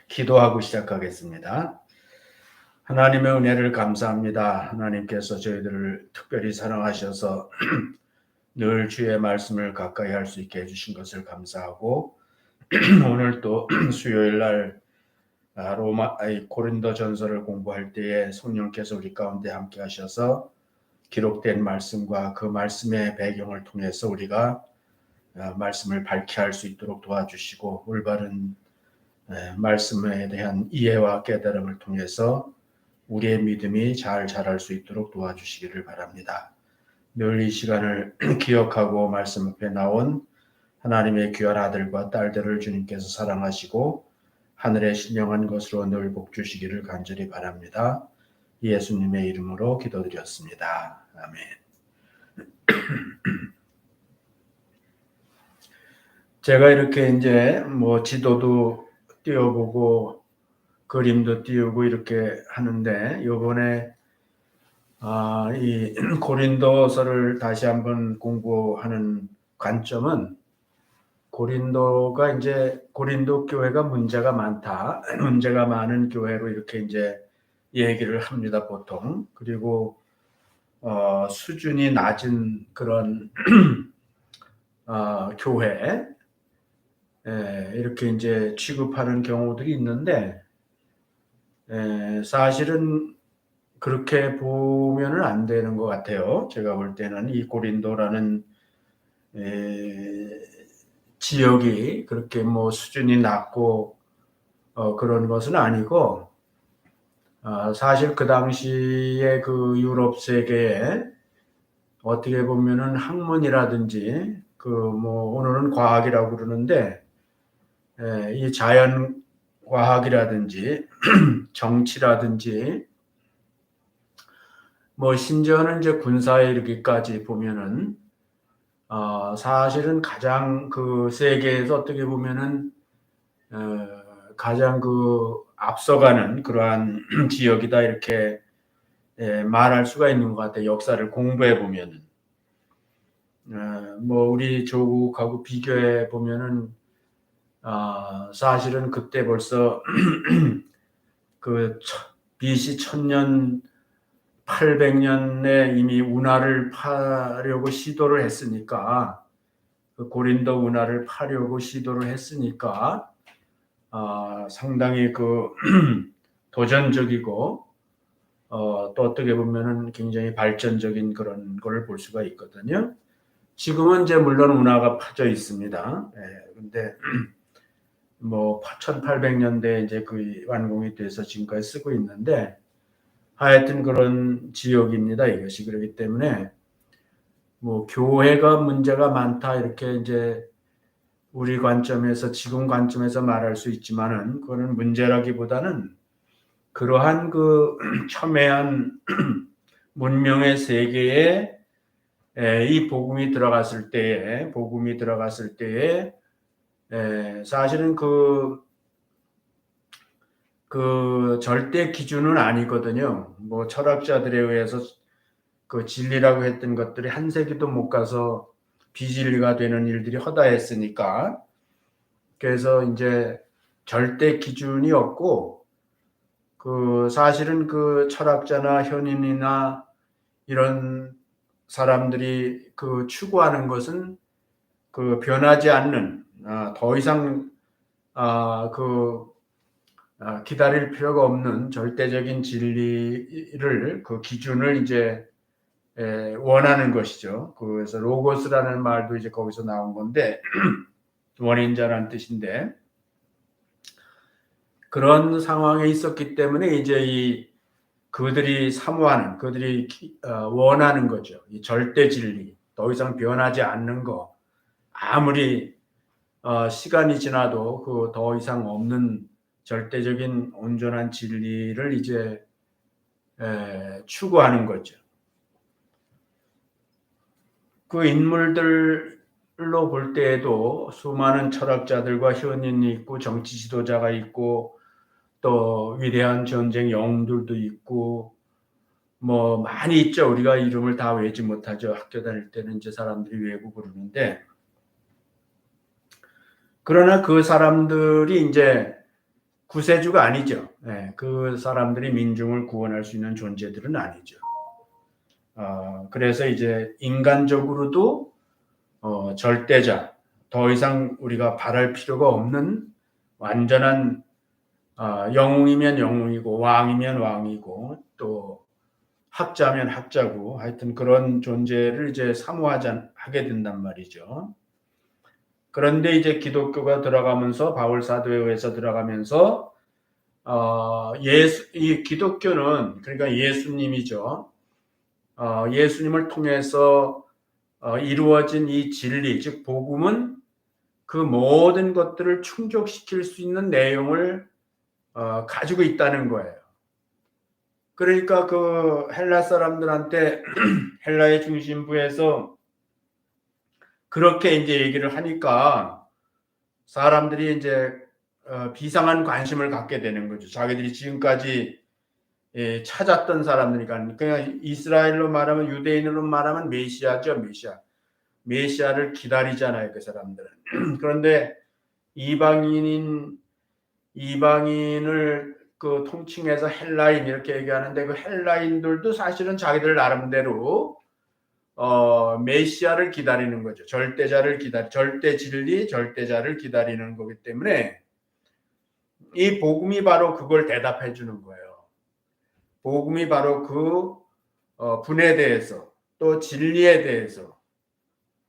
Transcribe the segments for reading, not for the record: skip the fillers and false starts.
기도하고 시작하겠습니다. 하나님의 은혜를 감사합니다. 하나님께서 저희들을 특별히 사랑하셔서 늘 주의 말씀을 가까이 할 수 있게 해주신 것을 감사하고 오늘 또 수요일 날 고린도 전서를 공부할 때에 성령께서 우리 가운데 함께 하셔서 기록된 말씀과 그 말씀의 배경을 통해서 우리가 말씀을 밝게 할 수 있도록 도와주시고 올바른 말씀에 대한 이해와 깨달음을 통해서 우리의 믿음이 잘 자랄 수 있도록 도와주시기를 바랍니다. 늘 이 시간을 기억하고 말씀 앞에 나온 하나님의 귀한 아들과 딸들을 주님께서 사랑하시고 하늘에 신령한 것으로 늘 복주시기를 간절히 바랍니다. 예수님의 이름으로 기도드렸습니다. 아멘. 제가 이렇게 이제 지도도 띄워보고 그림도 띄우고 이렇게 하는데 요번에 이 고린도서를 다시 한번 공부하는 관점은 고린도가 이제 고린도 교회가 문제가 많다, 문제가 많은 교회로 이렇게 이제 얘기를 합니다 보통. 그리고 수준이 낮은 그런 교회 이렇게 이제 취급하는 경우들이 있는데 사실은 그렇게 보면은 안 되는 것 같아요. 제가 볼 때는 이 고린도라는 지역이 그렇게 수준이 낮고 그런 것은 아니고 사실 그 당시에 그 유럽 세계에 어떻게 보면은 학문이라든지 오늘은 과학이라고 그러는데 이 자연 과학이라든지 정치라든지 심지어는 이제 군사에 이르기까지 보면은 사실은 가장 그 세계에서 어떻게 보면은 가장 그 앞서가는 그러한 지역이다 이렇게 말할 수가 있는 것 같아요. 역사를 공부해 보면은 우리 조국하고 비교해 보면은 사실은 그때 벌써 그 BC 1000년 800년에 이미 운하를 파려고 시도를 했으니까 그 고린도 운하를 파려고 시도를 했으니까 상당히 그 도전적이고 또 어떻게 보면은 굉장히 발전적인 그런 걸 볼 수가 있거든요. 지금은 이제 물론 운하가 파져 있습니다. 근데 1800년대에 이제 그 완공이 돼서 지금까지 쓰고 있는데 하여튼 그런 지역입니다. 이것이. 그렇기 때문에 교회가 문제가 많다 이렇게 이제 우리 관점에서 지금 관점에서 말할 수 있지만은 그거는 문제라기보다는 그러한 그 첨예한 문명의 세계에 이 복음이 들어갔을 때에 사실은 그 절대 기준은 아니거든요. 철학자들에 의해서 그 진리라고 했던 것들이 한 세기도 못 가서 비진리가 되는 일들이 허다했으니까. 그래서 이제 절대 기준이 없고 그 사실은 그 철학자나 현인이나 이런 사람들이 그 추구하는 것은 그 변하지 않는 더 이상 기다릴 필요가 없는 절대적인 진리를 그 기준을 이제 원하는 것이죠. 그래서 로고스라는 말도 이제 거기서 나온 건데 원인자라는 뜻인데 그런 상황에 있었기 때문에 이제 그들이 사모하는 그들이 원하는 거죠. 이 절대 진리, 더 이상 변하지 않는 거, 아무리 시간이 지나도 그 더 이상 없는 절대적인 온전한 진리를 이제 추구하는 거죠. 그 인물들로 볼 때에도 수많은 철학자들과 현인이 있고 정치 지도자가 있고 또 위대한 전쟁 영웅들도 있고 많이 있죠. 우리가 이름을 다 외지 못하죠. 학교 다닐 때는 이제 사람들이 외우고 그러는데 그러나 그 사람들이 이제 구세주가 아니죠. 그 사람들이 민중을 구원할 수 있는 존재들은 아니죠. 그래서 이제 인간적으로도 절대자, 더 이상 우리가 바랄 필요가 없는 완전한 영웅이면 영웅이고 왕이면 왕이고 또 학자면 학자고 하여튼 그런 존재를 이제 사모하게 된단 말이죠. 그런데 이제 기독교가 들어가면서 바울 사도에 의해서 들어가면서 이 기독교는 그러니까 예수님이죠. 예수님을 통해서 이루어진 이 진리, 즉 복음은 그 모든 것들을 충족시킬 수 있는 내용을 가지고 있다는 거예요. 그러니까 그 헬라 사람들한테 헬라의 중심부에서 그렇게 이제 얘기를 하니까 사람들이 이제 비상한 관심을 갖게 되는 거죠. 자기들이 지금까지 찾았던 사람들이니까 그냥 이스라엘로 말하면 유대인으로 말하면 메시아죠, 메시아. 메시아를 기다리잖아요, 그 사람들은. 그런데 이방인을 그 통칭해서 헬라인 이렇게 얘기하는데 그 헬라인들도 사실은 자기들 나름대로 메시아를 기다리는 거죠. 절대 진리, 절대자를 기다리는 거기 때문에 이 복음이 바로 그걸 대답해 주는 거예요. 복음이 바로 그 분에 대해서 또 진리에 대해서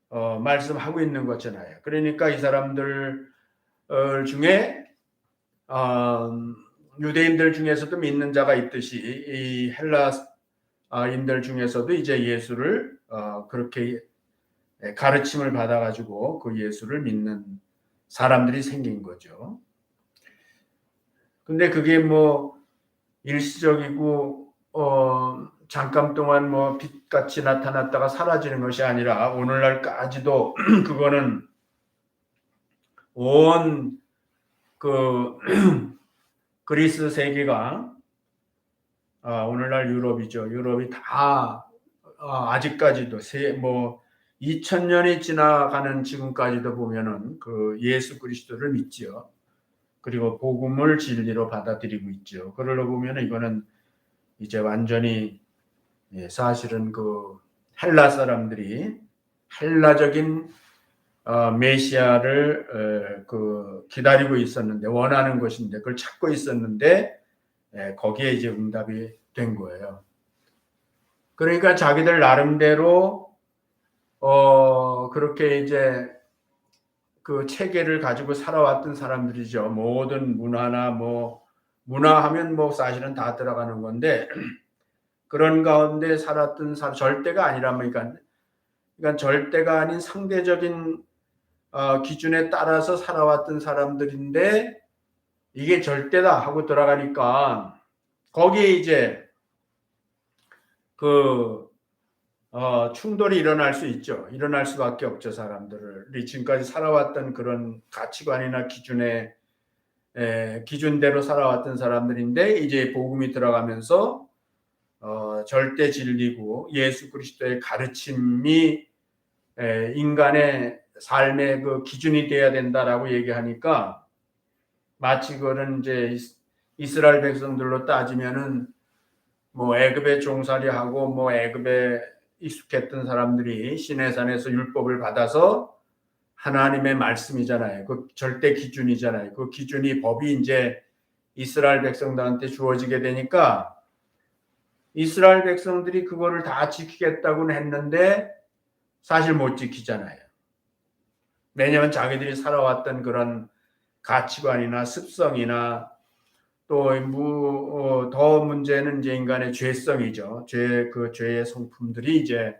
말씀하고 있는 거잖아요. 그러니까 이 사람들 중에 유대인들 중에서도 믿는 자가 있듯이 이 헬라인들 중에서도 이제 예수를 그렇게 가르침을 받아가지고 그 예수를 믿는 사람들이 생긴 거죠. 근데 그게 뭐 일시적이고 잠깐 동안 뭐 빛같이 나타났다가 사라지는 것이 아니라 오늘날까지도 그거는 온 그 그리스 세계가 오늘날 유럽이죠. 유럽이 다 아직까지도 뭐 2000년이 지나가는 지금까지도 보면은 그 예수 그리스도를 믿지요. 그리고 복음을 진리로 받아들이고 있죠. 그러다 보면 이거는 이제 완전히 사실은 그 헬라 사람들이 헬라적인 메시아를 그 기다리고 있었는데 원하는 것인데 그걸 찾고 있었는데 거기에 이제 응답이 된 거예요. 그러니까 자기들 나름대로 그렇게 이제 그 체계를 가지고 살아왔던 사람들이죠. 모든 문화나 뭐 문화하면 뭐 사실은 다 들어가는 건데 그런 가운데 살았던 절대가 아니라면 그러니까 절대가 아닌 상대적인 기준에 따라서 살아왔던 사람들인데 이게 절대다 하고 들어가니까 거기에 이제 그 충돌이 일어날 수 있죠. 일어날 수밖에 없죠. 사람들을 지금까지 살아왔던 그런 가치관이나 기준대로 살아왔던 사람들인데 이제 복음이 들어가면서 절대 진리고 예수 그리스도의 가르침이 인간의 삶의 그 기준이 되어야 된다라고 얘기하니까 마치 그거는 이제 이스라엘 백성들로 따지면은 뭐 애굽에 종살이하고 뭐 애굽에 익숙했던 사람들이 시내산에서 율법을 받아서 하나님의 말씀이잖아요. 그 절대 기준이잖아요. 그 기준이 법이 이제 이스라엘 백성들한테 주어지게 되니까 이스라엘 백성들이 그거를 다 지키겠다고는 했는데 사실 못 지키잖아요. 왜냐하면 자기들이 살아왔던 그런 가치관이나 습성이나 또 더 문제는 이제 인간의 죄성이죠. 그 죄의 성품들이 이제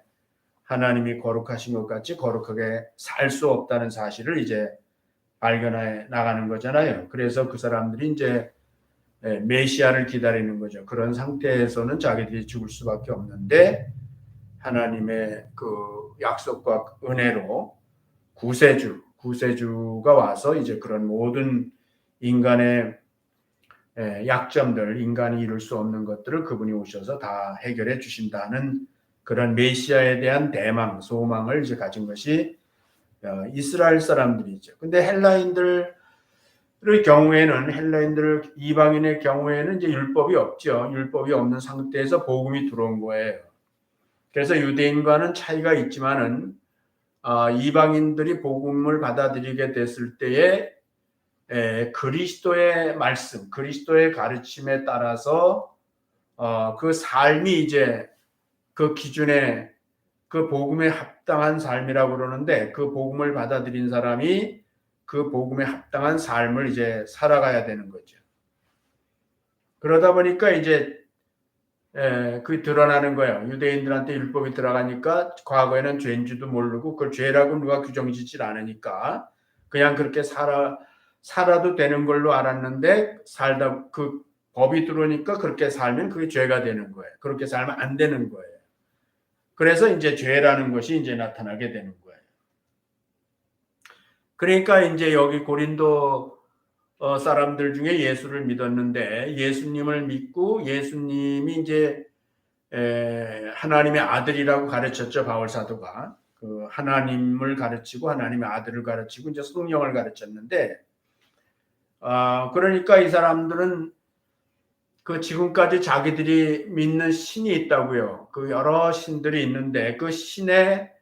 하나님이 거룩하신 것 같이 거룩하게 살 수 없다는 사실을 이제 발견해 나가는 거잖아요. 그래서 그 사람들이 이제 메시아를 기다리는 거죠. 그런 상태에서는 자기들이 죽을 수밖에 없는데 하나님의 그 약속과 은혜로 구세주가 와서 이제 그런 모든 인간의 약점들, 인간이 이룰 수 없는 것들을 그분이 오셔서 다 해결해 주신다는 그런 메시아에 대한 대망, 소망을 이제 가진 것이 이스라엘 사람들이죠. 근데 헬라인들 경우에는 헬라인들 이방인의 경우에는 이제 율법이 없죠. 율법이 없는 상태에서 복음이 들어온 거예요. 그래서 유대인과는 차이가 있지만은 이방인들이 복음을 받아들이게 됐을 때에 그리스도의 말씀, 그리스도의 가르침에 따라서 그 삶이 이제 그 기준에 그 복음에 합당한 삶이라고 그러는데 그 복음을 받아들인 사람이 그 복음에 합당한 삶을 이제 살아가야 되는 거죠. 그러다 보니까 이제 그 드러나는 거예요. 유대인들한테 율법이 들어가니까 과거에는 죄인지도 모르고 그걸 죄라고 누가 규정짓질 않으니까 그냥 그렇게 살아도 되는 걸로 알았는데 살다 그 법이 들어오니까 그렇게 살면 그게 죄가 되는 거예요. 그렇게 살면 안 되는 거예요. 그래서 이제 죄라는 것이 이제 나타나게 되는 거예요. 그러니까 이제 여기 고린도 사람들 중에 예수를 믿었는데 예수님을 믿고 예수님이 이제 하나님의 아들이라고 가르쳤죠. 바울 사도가 그 하나님을 가르치고 하나님의 아들을 가르치고 이제 성령을 가르쳤는데 그러니까 이 사람들은 그 지금까지 자기들이 믿는 신이 있다고요. 그 여러 신들이 있는데 그 신의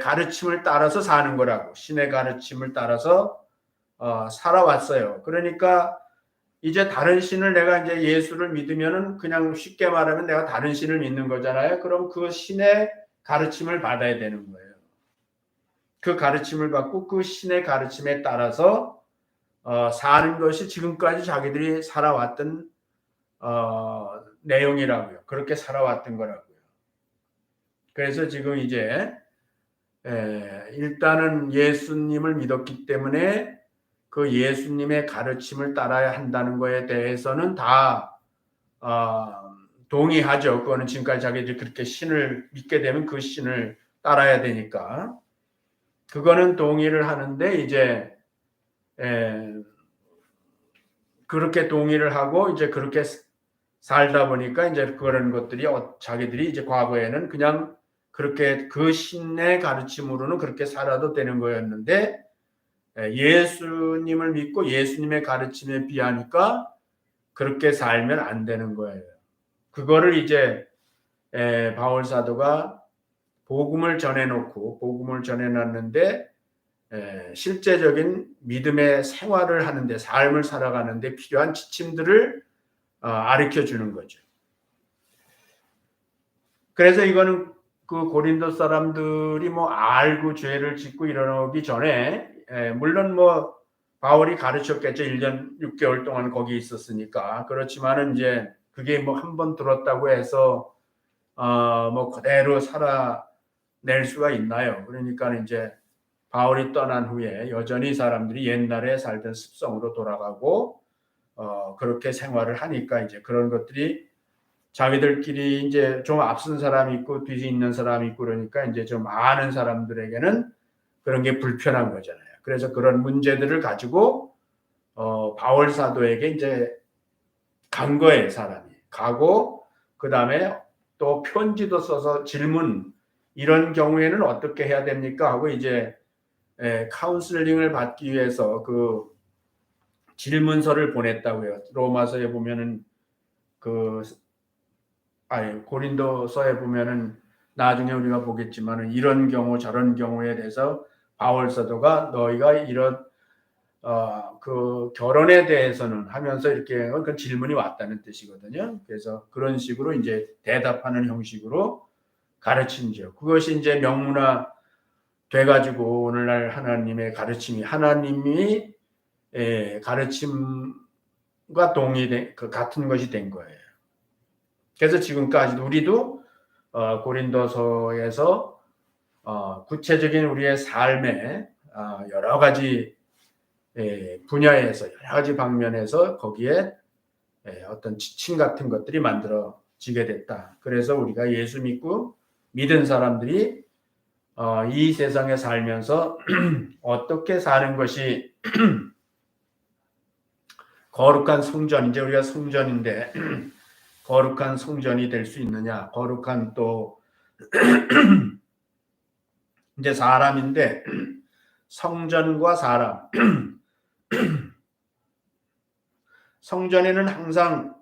가르침을 따라서 사는 거라고. 신의 가르침을 따라서 살아왔어요. 그러니까 이제 다른 신을 내가 이제 예수를 믿으면은 그냥 쉽게 말하면 내가 다른 신을 믿는 거잖아요. 그럼 그 신의 가르침을 받아야 되는 거예요. 그 가르침을 받고 그 신의 가르침에 따라서 사는 것이 지금까지 자기들이 살아왔던 내용이라고요. 그렇게 살아왔던 거라고요. 그래서 지금 이제 일단은 예수님을 믿었기 때문에 그 예수님의 가르침을 따라야 한다는 거에 대해서는 다 동의하죠. 그거는 지금까지 자기들이 그렇게 신을 믿게 되면 그 신을 따라야 되니까 그거는 동의를 하는데 이제 그렇게 동의를 하고 이제 그렇게 살다 보니까 이제 그런 것들이 자기들이 이제 과거에는 그냥 그렇게 그 신의 가르침으로는 그렇게 살아도 되는 거였는데 예수님을 믿고 예수님의 가르침에 비하니까 그렇게 살면 안 되는 거예요. 그거를 이제 바울 사도가 복음을 전해놓고 복음을 전해놨는데 실제적인 믿음의 생활을 하는데 삶을 살아가는데 필요한 지침들을 가르쳐 주는 거죠. 그래서 이거는 그 고린도 사람들이 뭐 알고 죄를 짓고 이러기 전에 물론 뭐 바울이 가르쳤겠죠. 1년 6개월 동안 거기 있었으니까. 그렇지만은 이제 그게 뭐 한 번 들었다고 해서 뭐 그대로 살아낼 수가 있나요? 그러니까 이제 바울이 떠난 후에 여전히 사람들이 옛날에 살던 습성으로 돌아가고 그렇게 생활을 하니까 이제 그런 것들이 자기들끼리 이제 좀 앞선 사람이 있고 뒤에 있는 사람이 있고 그러니까 이제 좀 아는 사람들에게는 그런 게 불편한 거잖아요. 그래서 그런 문제들을 가지고 바울 사도에게 이제 간 거예요. 사람이 가고 그 다음에 또 편지도 써서 질문 이런 경우에는 어떻게 해야 됩니까 하고 이제 카운슬링을 받기 위해서 그 질문서를 보냈다고요. 로마서에 보면은 고린도서에 보면은 나중에 우리가 보겠지만은 이런 경우 저런 경우에 대해서 바울 사도가 너희가 이런 그 결혼에 대해서는 하면서 이렇게 그 질문이 왔다는 뜻이거든요. 그래서 그런 식으로 이제 대답하는 형식으로 가르친죠. 그것이 이제 명문화 돼가지고 오늘날 하나님의 가르침이 하나님이 가르침과 동의된 그 같은 것이 된 거예요. 그래서 지금까지도 우리도 고린도서에서 구체적인 우리의 삶의 여러 가지 분야에서 여러 가지 방면에서 거기에 어떤 지침 같은 것들이 만들어지게 됐다. 그래서 우리가 예수 믿고 믿은 사람들이 이 세상에 살면서 어떻게 사는 것이 거룩한 성전, 이제 우리가 성전인데 거룩한 성전이 될 수 있느냐, 거룩한 또 이제 사람인데 성전과 사람 성전에는 항상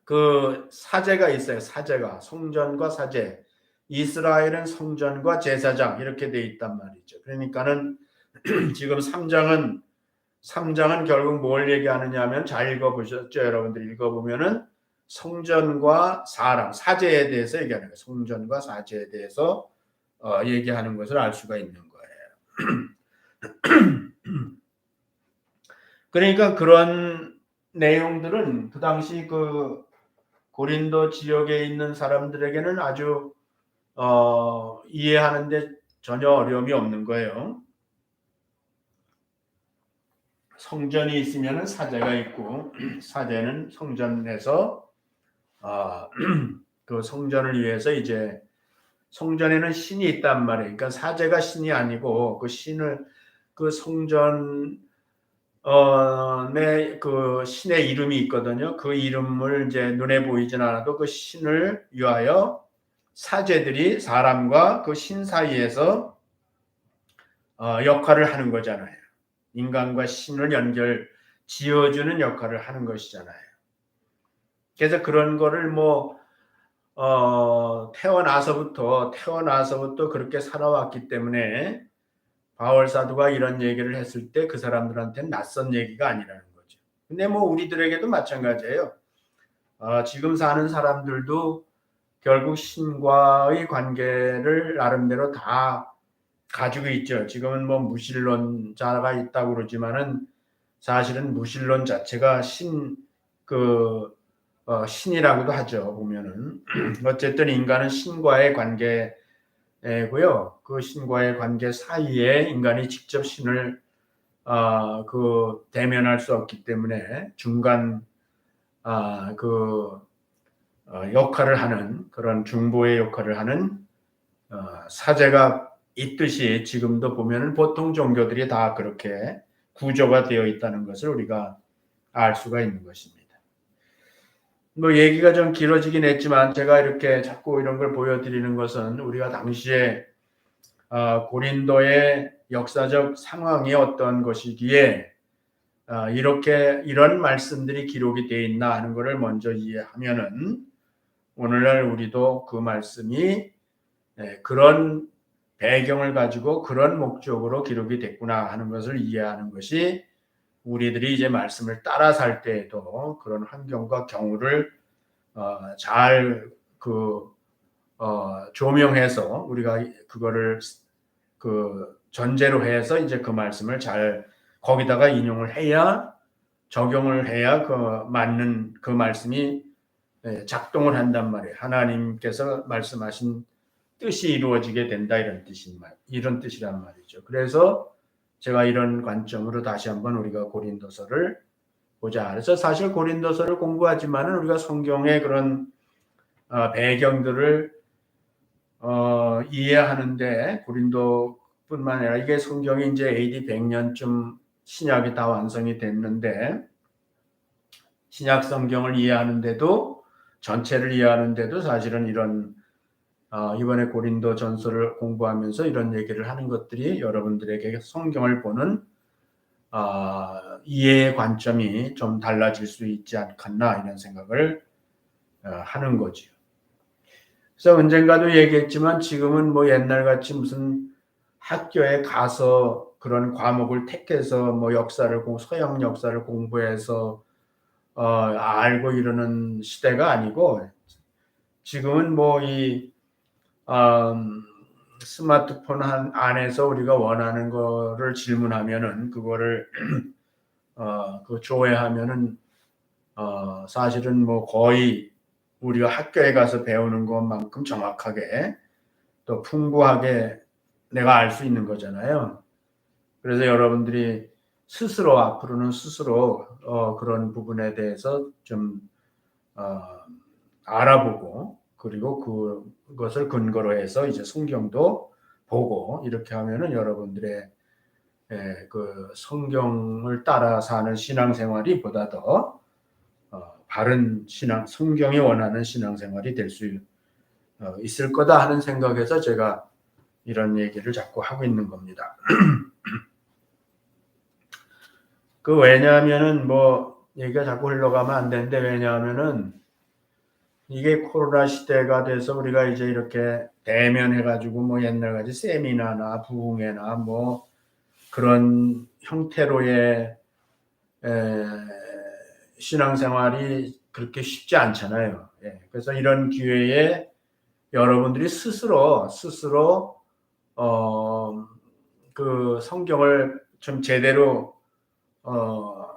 그 사제가 있어요. 사제가 성전과 사제. 이스라엘은 성전과 제사장 이렇게 돼 있단 말이죠. 그러니까는 지금 3장은 결국 뭘 얘기하느냐 하면 잘 읽어보셨죠? 여러분들 읽어보면은 성전과 사람, 사제에 대해서 얘기하는 거예요. 성전과 사제에 대해서 얘기하는 것을 알 수가 있는 거예요. 그러니까 그런 내용들은 그 당시 그 고린도 지역에 있는 사람들에게는 아주 이해하는데 전혀 어려움이 없는 거예요. 성전이 있으면 사제가 있고 사제는 성전에서 그 성전을 위해서 이제 성전에는 신이 있단 말이에요. 그러니까 사제가 신이 아니고 그 신을 그 성전 그 신의 이름이 있거든요. 그 이름을 이제 눈에 보이진 않아도 그 신을 위하여 사제들이 사람과 그 신 사이에서 역할을 하는 거잖아요. 인간과 신을 지어주는 역할을 하는 것이잖아요. 그래서 그런 거를 태어나서부터 그렇게 살아왔기 때문에 바울 사도가 이런 얘기를 했을 때 그 사람들한테는 낯선 얘기가 아니라는 거죠. 근데 우리들에게도 마찬가지예요. 지금 사는 사람들도 결국 신과의 관계를 나름대로 다 가지고 있죠. 지금은 무신론자가 있다고 그러지만은 사실은 무신론 자체가 신이라고도 하죠. 보면은 어쨌든 인간은 신과의 관계고요. 그 신과의 관계 사이에 인간이 직접 신을 대면할 수 없기 때문에 중간 역할을 하는 그런 중보의 역할을 하는 사제가 있듯이 지금도 보면은 보통 종교들이 다 그렇게 구조가 되어 있다는 것을 우리가 알 수가 있는 것입니다. 얘기가 좀 길어지긴 했지만 제가 이렇게 자꾸 이런 걸 보여드리는 것은 우리가 당시에 고린도의 역사적 상황이 어떤 것이기에 이런 말씀들이 기록이 되어 있나 하는 것을 먼저 이해하면은 오늘날 우리도 그 말씀이 그런 배경을 가지고 그런 목적으로 기록이 됐구나 하는 것을 이해하는 것이 우리들이 이제 말씀을 따라 살 때에도 그런 환경과 경우를 잘 조명해서 우리가 그거를 전제로 해서 이제 그 말씀을 잘 거기다가 인용을 해야 적용을 해야 맞는 그 말씀이 작동을 한단 말이에요. 하나님께서 말씀하신 뜻이 이루어지게 된다 이런 뜻이란 말이죠. 그래서 제가 이런 관점으로 다시 한번 우리가 고린도서를 보자. 그래서 사실 고린도서를 공부하지만은 우리가 성경의 그런 배경들을 이해하는데 고린도뿐만 아니라 이게 성경이 이제 AD 100년쯤 신약이 다 완성이 됐는데 신약 성경을 이해하는데도 전체를 이해하는데도 사실은 이런 이번에 고린도 전서를 공부하면서 이런 얘기를 하는 것들이 여러분들에게 성경을 보는 이해의 관점이 좀 달라질 수 있지 않겠나 이런 생각을 하는 거죠. 그래서 언젠가도 얘기했지만 지금은 옛날같이 무슨 학교에 가서 그런 과목을 택해서 서양 역사를 공부해서 알고 이러는 시대가 아니고 지금은 스마트폰 안에서 우리가 원하는 거를 질문하면은 그거를 조회하면은 사실은 거의 우리가 학교에 가서 배우는 것만큼 정확하게 또 풍부하게 내가 알 수 있는 거잖아요. 그래서 여러분들이 앞으로는 스스로 그런 부분에 대해서 좀 알아보고 그리고 그것을 근거로 해서 이제 성경도 보고 이렇게 하면은 여러분들의 그 성경을 따라 사는 신앙생활이 보다 더 바른 성경이 원하는 신앙생활이 될 수 있을 거다 하는 생각에서 제가 이런 얘기를 자꾸 하고 있는 겁니다. 왜냐하면은 뭐 얘기가 자꾸 흘러가면 안 되는데, 왜냐하면은 이게 코로나 시대가 돼서 우리가 이제 이렇게 대면해가지고 뭐 옛날같이 세미나나 부흥회나 뭐 그런 형태로의 신앙생활이 그렇게 쉽지 않잖아요. 예. 그래서 이런 기회에 여러분들이 스스로 어, 그 성경을 좀 제대로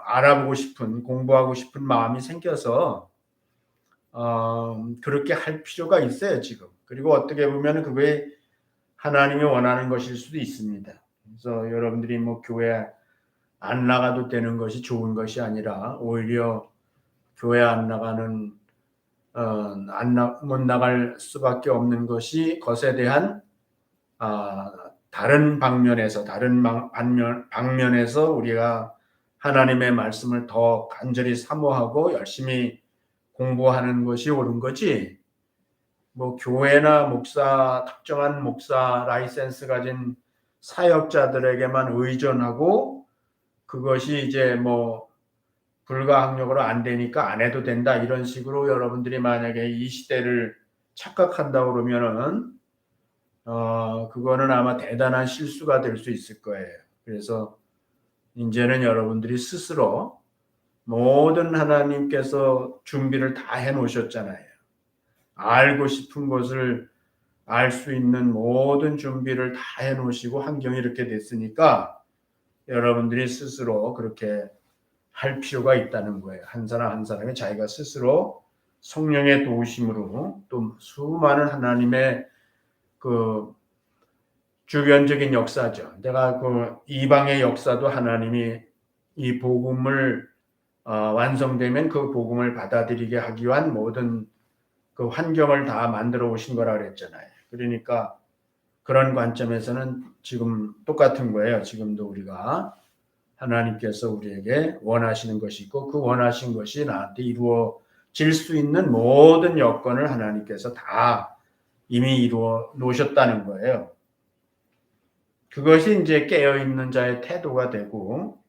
알아보고 싶은, 공부하고 싶은 마음이 생겨서 그렇게 할 필요가 있어요, 지금. 그리고 어떻게 보면 그게 하나님이 원하는 것일 수도 있습니다. 그래서 여러분들이 뭐 교회 안 나가도 되는 것이 좋은 것이 아니라 오히려 교회 안 나가는 못 나갈 수밖에 없는 것이 것에 대한 다른 방면에서 방면에서 우리가 하나님의 말씀을 더 간절히 사모하고 열심히 공부하는 것이 옳은 거지. 뭐 교회나 특정한 목사 라이센스 가진 사역자들에게만 의존하고 그것이 이제 뭐 불가항력으로 안 되니까 안 해도 된다 이런 식으로 여러분들이 만약에 이 시대를 착각한다 그러면은 그거는 아마 대단한 실수가 될 수 있을 거예요. 그래서 이제는 여러분들이 스스로 모든 하나님께서 준비를 다 해놓으셨잖아요. 알고 싶은 것을 알 수 있는 모든 준비를 다 해놓으시고 환경이 이렇게 됐으니까 여러분들이 스스로 그렇게 할 필요가 있다는 거예요. 한 사람 한 사람이 자기가 스스로 성령의 도우심으로 또 수많은 하나님의 그 주변적인 역사죠. 내가 그 이방의 역사도 하나님이 이 복음을 완성되면 그 복음을 받아들이게 하기 위한 모든 그 환경을 다 만들어 오신 거라 그랬잖아요. 그러니까 그런 관점에서는 지금 똑같은 거예요. 지금도 우리가 하나님께서 우리에게 원하시는 것이 있고 그 원하신 것이 나한테 이루어질 수 있는 모든 여건을 하나님께서 다 이미 이루어 놓으셨다는 거예요. 그것이 이제 깨어있는 자의 태도가 되고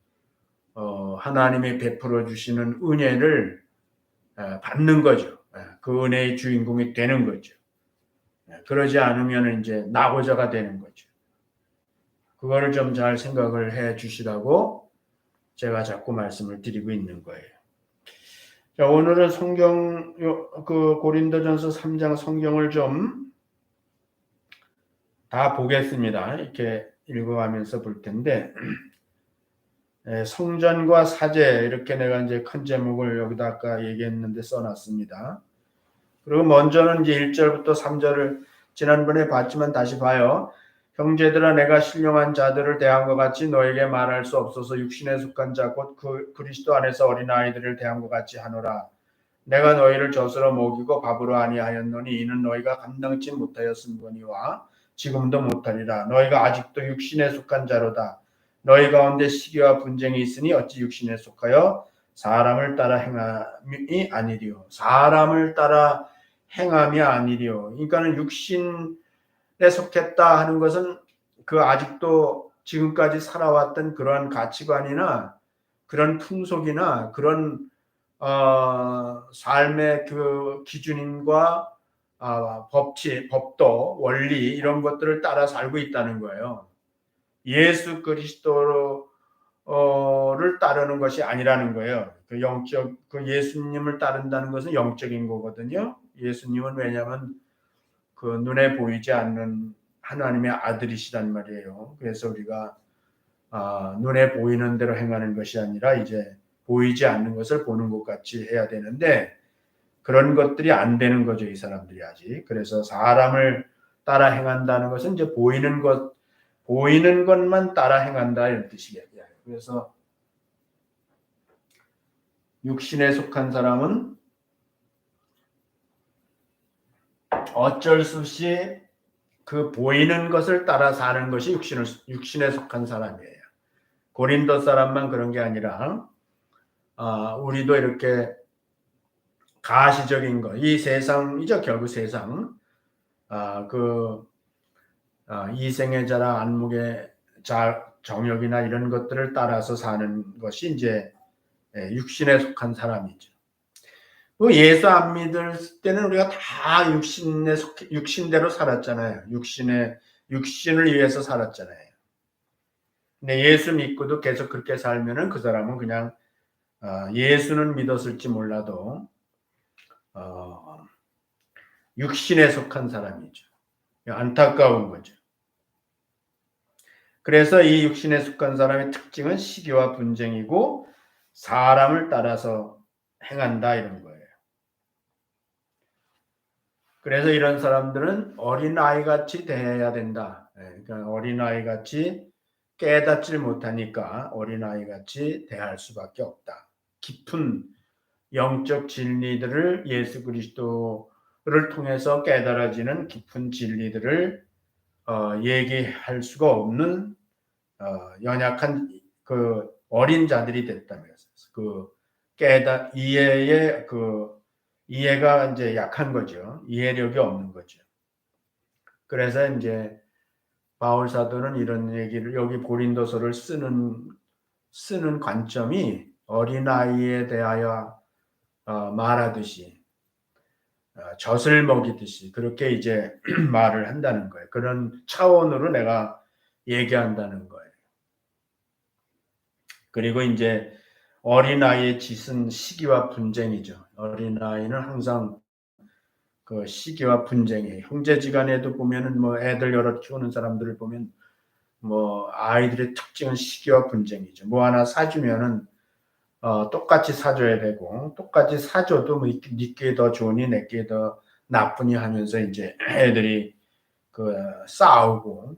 하나님이 베풀어 주시는 은혜를 받는 거죠. 그 은혜의 주인공이 되는 거죠. 그러지 않으면 이제 낙오자가 되는 거죠. 그거를 좀 잘 생각을 해 주시라고 제가 자꾸 말씀을 드리고 있는 거예요. 자, 오늘은 성경 그 고린도전서 3장 성경을 좀 다 보겠습니다. 이렇게 읽어가면서 볼 텐데 성전과 사제 이렇게 내가 이제 큰 제목을 여기다 아까 얘기했는데 써놨습니다. 그리고 먼저는 이제 1절부터 3절을 지난번에 봤지만 다시 봐요. 형제들아 내가 신령한 자들을 대한 것 같이 너에게 말할 수 없어서 육신에 속한 자 곧 그리스도 안에서 어린아이들을 대한 것 같이 하노라. 내가 너희를 젖으로 먹이고 밥으로 아니하였노니 이는 너희가 감당치 못하였음거니와 지금도 못하리라. 너희가 아직도 육신에 속한 자로다. 너희 가운데 시기와 분쟁이 있으니 어찌 육신에 속하여 사람을 따라 행함이 아니리요. 사람을 따라 행함이 아니리요. 그러니까는 육신에 속했다 하는 것은 그 아직도 지금까지 살아왔던 그러한 가치관이나 그런 풍속이나 그런 삶의 그 기준과 법도, 원리 이런 것들을 따라 살고 있다는 거예요. 예수 그리스도를 따르는 것이 아니라는 거예요. 그 예수님을 따른다는 것은 영적인 거거든요. 예수님은 왜냐하면 그 눈에 보이지 않는 하나님의 아들이시단 말이에요. 그래서 우리가 눈에 보이는 대로 행하는 것이 아니라 이제 보이지 않는 것을 보는 것 같이 해야 되는데 그런 것들이 안 되는 거죠. 이 사람들이 아직. 그래서 사람을 따라 행한다는 것은 이제 보이는 것만 따라 행한다 이런 뜻이에요. 그래서 육신에 속한 사람은 어쩔 수 없이 그 보이는 것을 따라 사는 것이 육신에 속한 사람이에요. 고린도 사람만 그런 게 아니라 우리도 이렇게 가시적인 것, 이 세상이죠. 결국 세상. 이생의 자랑 안목의 정욕이나 이런 것들을 따라서 사는 것이 이제 육신에 속한 사람이죠. 예수 안 믿을 때는 우리가 다 육신대로 살았잖아요. 육신을 위해서 살았잖아요. 근데 예수 믿고도 계속 그렇게 살면은 그 사람은 그냥 예수는 믿었을지 몰라도 육신에 속한 사람이죠. 안타까운 거죠. 그래서 이 육신에 속한 사람의 특징은 시기와 분쟁이고 사람을 따라서 행한다 이런 거예요. 그래서 이런 사람들은 어린아이같이 대해야 된다. 그러니까 어린아이같이 깨닫질 못하니까 어린아이같이 대할 수밖에 없다. 깊은 영적 진리들을 예수 그리스도를 통해서 깨달아지는 깊은 진리들을 얘기할 수가 없는 연약한 그 어린 자들이 됐다면서 그 이해가 이제 약한 거죠. 이해력이 없는 거죠. 그래서 이제 바울 사도는 이런 얘기를 여기 고린도서를 쓰는 관점이 어린아이에 대하여 말하듯이 젖을 먹이듯이 그렇게 이제 말을 한다는 거예요. 그런 차원으로 내가 얘기한다는 거예요. 그리고 이제 어린아이의 짓은 시기와 분쟁이죠. 어린아이는 항상 그 시기와 분쟁이에요. 형제지간에도 보면은 뭐 애들 여러 키우는 사람들을 보면 뭐 아이들의 특징은 시기와 분쟁이죠. 뭐 하나 사주면은 똑같이 사줘야 되고 똑같이 사줘도 뭐 니께 더 좋으니 내게 더 나쁘니 하면서 이제 애들이 그 싸우고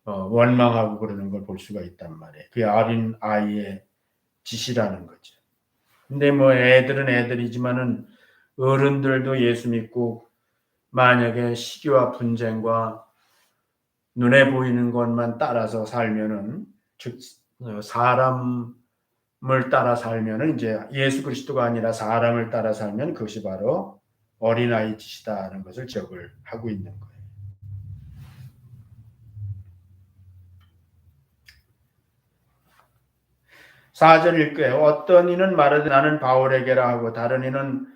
원망하고 그러는 걸 볼 수가 있단 말이에요. 그게 어린 아이의 짓이라는 거죠. 근데 뭐 애들은 애들이지만은 어른들도 예수 믿고 만약에 시기와 분쟁과 눈에 보이는 것만 따라서 살면은 즉 사람을 따라 살면은 이제 예수 그리스도가 아니라 사람을 따라 살면 그것이 바로 어린아이 짓이다는 것을 적을 하고 있는 거예요. 4절 읽고요. 어떤 이는 말하되 나는 바울에게라 하고 다른 이는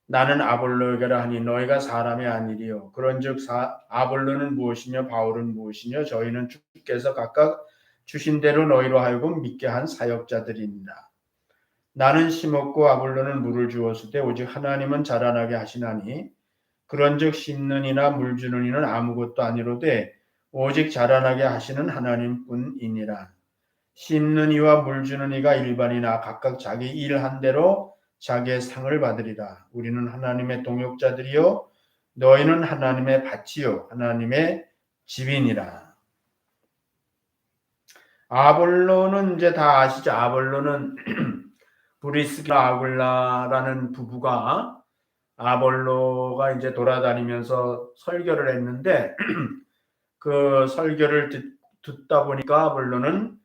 나는 아볼로에게라 하니 너희가 사람이 아니리요. 그런즉 아볼로는 무엇이며 바울은 무엇이며 저희는 주께서 각각 주신 대로 너희로 하여금 믿게 한 사역자들이니라. 나는 심었고 아볼로는 물을 주었을 때 오직 하나님은 자라나게 하시나니 그런즉 심는 이나 물 주는 이는 아무것도 아니로되 오직 자라나게 하시는 하나님뿐이니라. 심는 이와 물 주는 이가 일반이나 각각 자기 일한 대로 자기의 상을 받으리라. 우리는 하나님의 동역자들이요 너희는 하나님의 밭이요 하나님의 집이니라. 아볼로는 이제 다 아시죠? 아볼로는 브리스기라 아굴라라는 부부가 아볼로가 이제 돌아다니면서 설교를 했는데 그 설교를 듣다 보니까 아볼로는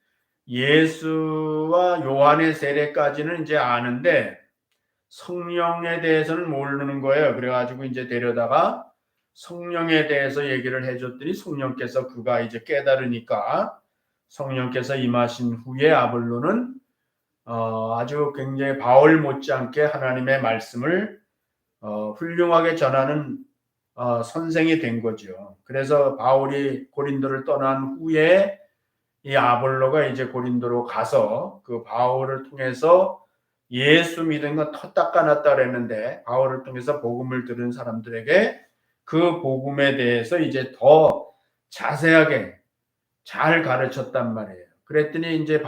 예수와 요한의 세례까지는 이제 아는데 성령에 대해서는 모르는 거예요. 그래가지고 이제 데려다가 성령에 대해서 얘기를 해줬더니 성령께서 그가 이제 깨달으니까 성령께서 임하신 후에 아볼로는 아주 굉장히 바울 못지않게 하나님의 말씀을 훌륭하게 전하는 선생이 된 거죠. 그래서 바울이 고린도를 떠난 후에 이 아볼로가 이제 고린도로 가서 그 바울을 통해서 예수 믿은 건 터 닦아놨다 그랬는데 바울을 통해서 복음을 들은 사람들에게 그 복음에 대해서 이제 더 자세하게 잘 가르쳤단 말이에요. 그랬더니 이제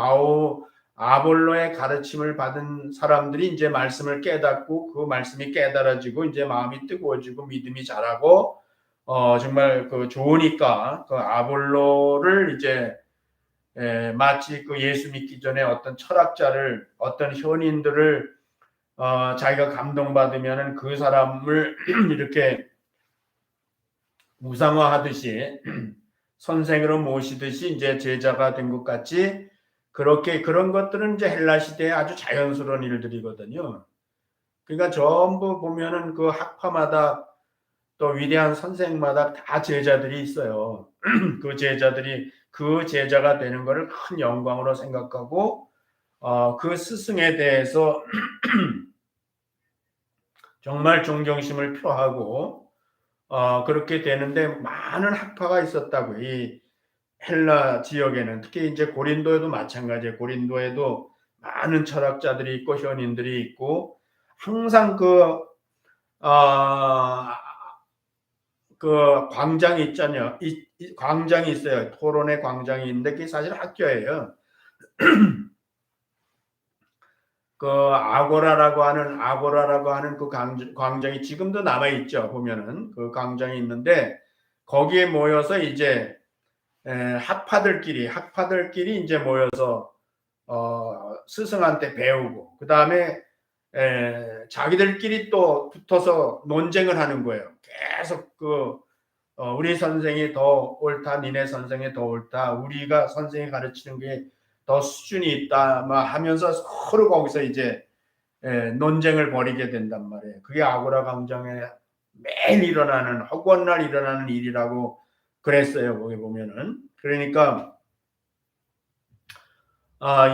아볼로의 가르침을 받은 사람들이 이제 말씀을 깨닫고 그 말씀이 깨달아지고 이제 마음이 뜨거워지고 믿음이 자라고 정말 그 좋으니까 그 아볼로를 이제 마치 그 예수 믿기 전에 어떤 철학자를 어떤 현인들을 자기가 감동받으면은 그 사람을 이렇게 우상화하듯이 선생으로 모시듯이 이제 제자가 된 것 같이 그렇게 그런 것들은 이제 헬라 시대에 아주 자연스러운 일들이거든요. 그러니까 전부 보면은 그 학파마다 또 위대한 선생마다 다 제자들이 있어요. 그 제자들이 그 제자가 되는 것을 큰 영광으로 생각하고 그 스승에 대해서 정말 존경심을 표하고 그렇게 되는데 많은 학파가 있었다고. 이 헬라 지역에는 특히 이제 고린도에도 마찬가지예요. 고린도에도 많은 철학자들이 있고 현인들이 있고 항상 어, 그 광장이 있잖아요. 이 광장이 있어요. 토론의 광장이 있는데 그게 사실 학교예요. 그 아고라라고 하는 그 광장이 지금도 남아 있죠. 보면은 그 광장이 있는데 거기에 모여서 이제 학파들끼리 이제 모여서 스승한테 배우고 그 다음에 자기들끼리 또 붙어서 논쟁을 하는 거예요. 계속 우리 선생이 더 옳다, 니네 선생이 더 옳다, 우리가 선생이 가르치는 게 더 수준이 있다, 막 하면서 서로 거기서 이제 논쟁을 벌이게 된단 말이에요. 그게 아고라 광장에 매일 일어나는 허구한 날 일어나는 일이라고 그랬어요. 거기 보면은. 그러니까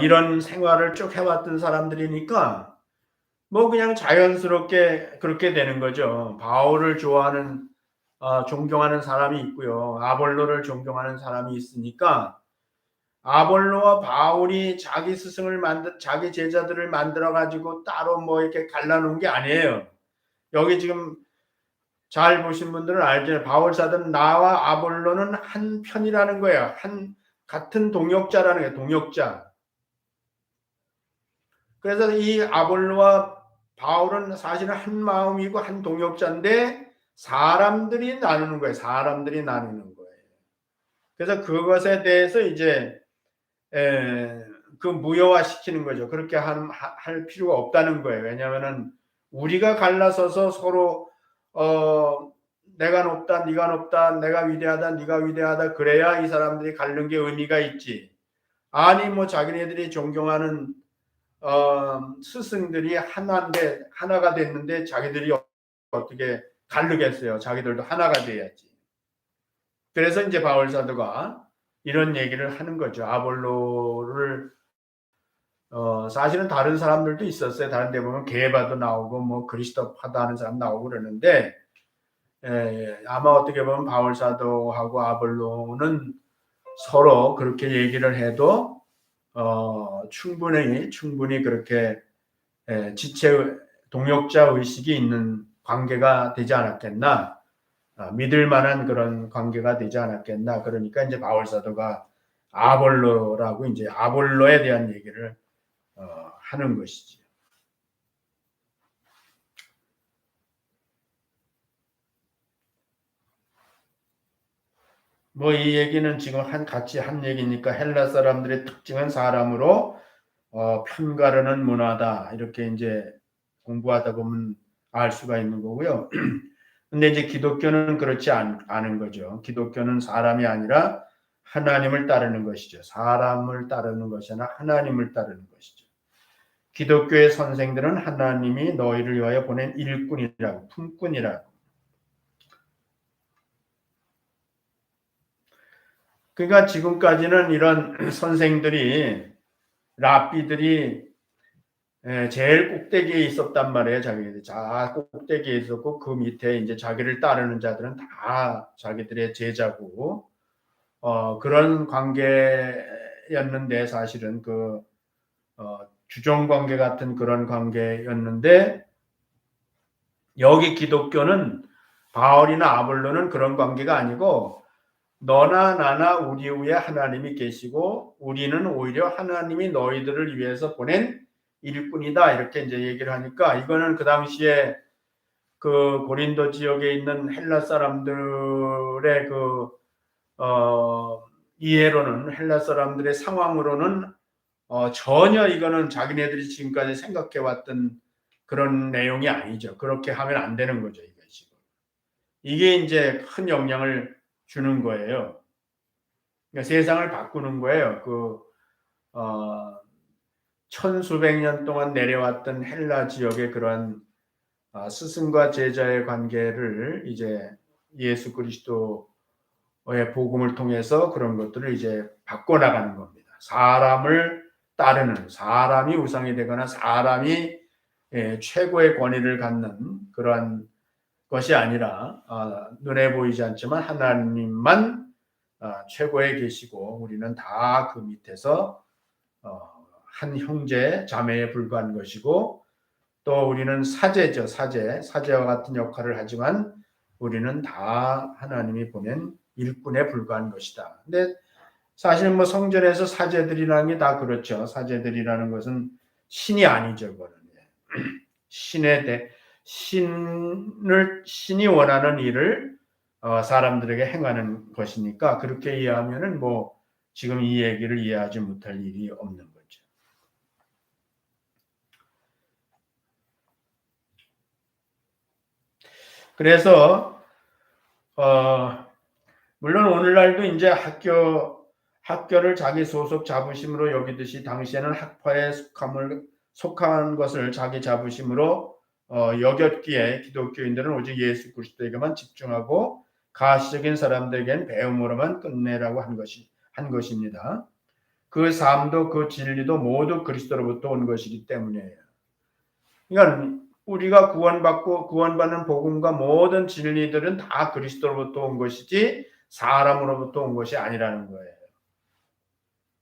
이런 생활을 쭉 해왔던 사람들이니까 뭐 그냥 자연스럽게 그렇게 되는 거죠. 바울을 좋아하는 존경하는 사람이 있고요. 아볼로를 존경하는 사람이 있으니까 아볼로와 바울이 자기 스승을 자기 제자들을 만들어 가지고 따로 뭐 이렇게 갈라놓은 게 아니에요. 여기 지금 잘 보신 분들은 알죠. 바울 사도는 나와 아볼로는 한 편이라는 거예요. 같은 동역자라는 거예요. 동역자. 그래서 이 아볼로와 바울은 사실은 한 마음이고 한 동역자인데 사람들이 나누는 거예요. 사람들이 나누는 거예요. 그래서 그것에 대해서 이제 그 무효화시키는 거죠. 그렇게 할 필요가 없다는 거예요. 왜냐하면은 우리가 갈라서서 서로 내가 높다, 네가 높다, 내가 위대하다, 네가 위대하다 그래야 이 사람들이 갈는 게 의미가 있지. 아니 뭐 자기네들이 존경하는 스승들이 하나가 됐는데 자기들이 어떻게 갈르겠어요. 자기들도 하나가 돼야지. 그래서 이제 바울 사도가 이런 얘기를 하는 거죠. 아볼로를 사실은 다른 사람들도 있었어요. 다른 데 보면 게바도 나오고 뭐 그리스도파도 하는 사람 나오고 그러는데 아마 어떻게 보면 바울 사도하고 아볼로는 서로 그렇게 얘기를 해도 충분히 그렇게 지체 동역자 의식이 있는 관계가 되지 않았겠나. 믿을 만한 그런 관계가 되지 않았겠나. 그러니까 이제 바울 사도가 아볼로라고 이제 아볼로에 대한 얘기를 하는 것이지. 뭐 이 얘기는 지금 같이 한 얘기니까 헬라 사람들의 특징은 사람으로 편가르는 문화다. 이렇게 이제 공부하다 보면 알 수가 있는 거고요. 근데 이제 기독교는 그렇지 않은 거죠. 기독교는 사람이 아니라 하나님을 따르는 것이죠. 사람을 따르는 것이 아니라 하나님을 따르는 것이죠. 기독교의 선생들은 하나님이 너희를 위하여 보낸 일꾼이라고, 품꾼이라고. 그러니까 지금까지는 이런 선생들이, 랍비들이 제일 꼭대기에 있었단 말이에요. 자기들 꼭대기에 있었고 그 밑에 이제 자기를 따르는 자들은 다 자기들의 제자고 그런 관계였는데 사실은 주종 관계 같은 그런 관계였는데 여기 기독교는 바울이나 아볼로는 그런 관계가 아니고 너나 나나 우리 위에 하나님이 계시고 우리는 오히려 하나님이 너희들을 위해서 보낸 일꾼이다 이렇게 이제 얘기를 하니까 이거는 그 당시에 그 고린도 지역에 있는 헬라 사람들의 이해로는 헬라 사람들의 상황으로는 전혀 이거는 자기네들이 지금까지 생각해왔던 그런 내용이 아니죠. 그렇게 하면 안 되는 거죠. 이게 이제 큰 영향을 주는 거예요. 그러니까 세상을 바꾸는 거예요. 천수백 년 동안 내려왔던 헬라 지역의 그런 스승과 제자의 관계를 이제 예수 그리스도가 복음을 통해서 그런 것들을 이제 바꿔나가는 겁니다. 사람을 따르는, 사람이 우상이 되거나 사람이 최고의 권위를 갖는 그러한 것이 아니라 눈에 보이지 않지만 하나님만 최고에 계시고 우리는 다 그 밑에서 한 형제 자매에 불과한 것이고 또 우리는 사제죠. 사제와 같은 역할을 하지만 우리는 다 하나님이 보낸 일꾼에 불과한 것이다. 근데 사실 뭐 성전에서 사제들이라는 게 다 그렇죠. 사제들이라는 것은 신이 아니죠. 그거는 신이 원하는 일을 사람들에게 행하는 것이니까 그렇게 이해하면은 뭐 지금 이 얘기를 이해하지 못할 일이 없는 거죠. 그래서 물론 오늘날도 이제 학교를 자기 소속 자부심으로 여기듯이 당시에는 학파에 속한 것을 자기 자부심으로 여겼기에 기독교인들은 오직 예수 그리스도에게만 집중하고 가시적인 사람들에겐 배움으로만 끝내라고 한 것입니다. 그 삶도 그 진리도 모두 그리스도로부터 온 것이기 때문이에요. 그러니까 우리가 구원받는 복음과 모든 진리들은 다 그리스도로부터 온 것이지 사람으로부터 온 것이 아니라는 거예요.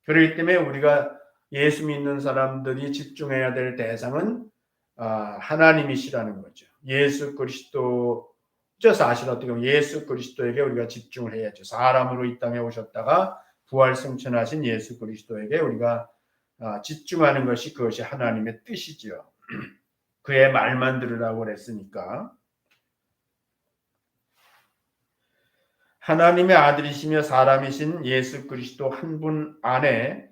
그렇기 때문에 우리가 예수 믿는 사람들이 집중해야 될 대상은 하나님이시라는 거죠. 예수 그리스도, 사실 어떻게 보면 예수 그리스도에게 우리가 집중을 해야죠. 사람으로 이 땅에 오셨다가 부활 승천하신 예수 그리스도에게 우리가 집중하는 것이 그것이 하나님의 뜻이죠. 그의 말만 들으라고 그랬으니까. 하나님의 아들이시며 사람이신 예수 그리스도 한 분 안에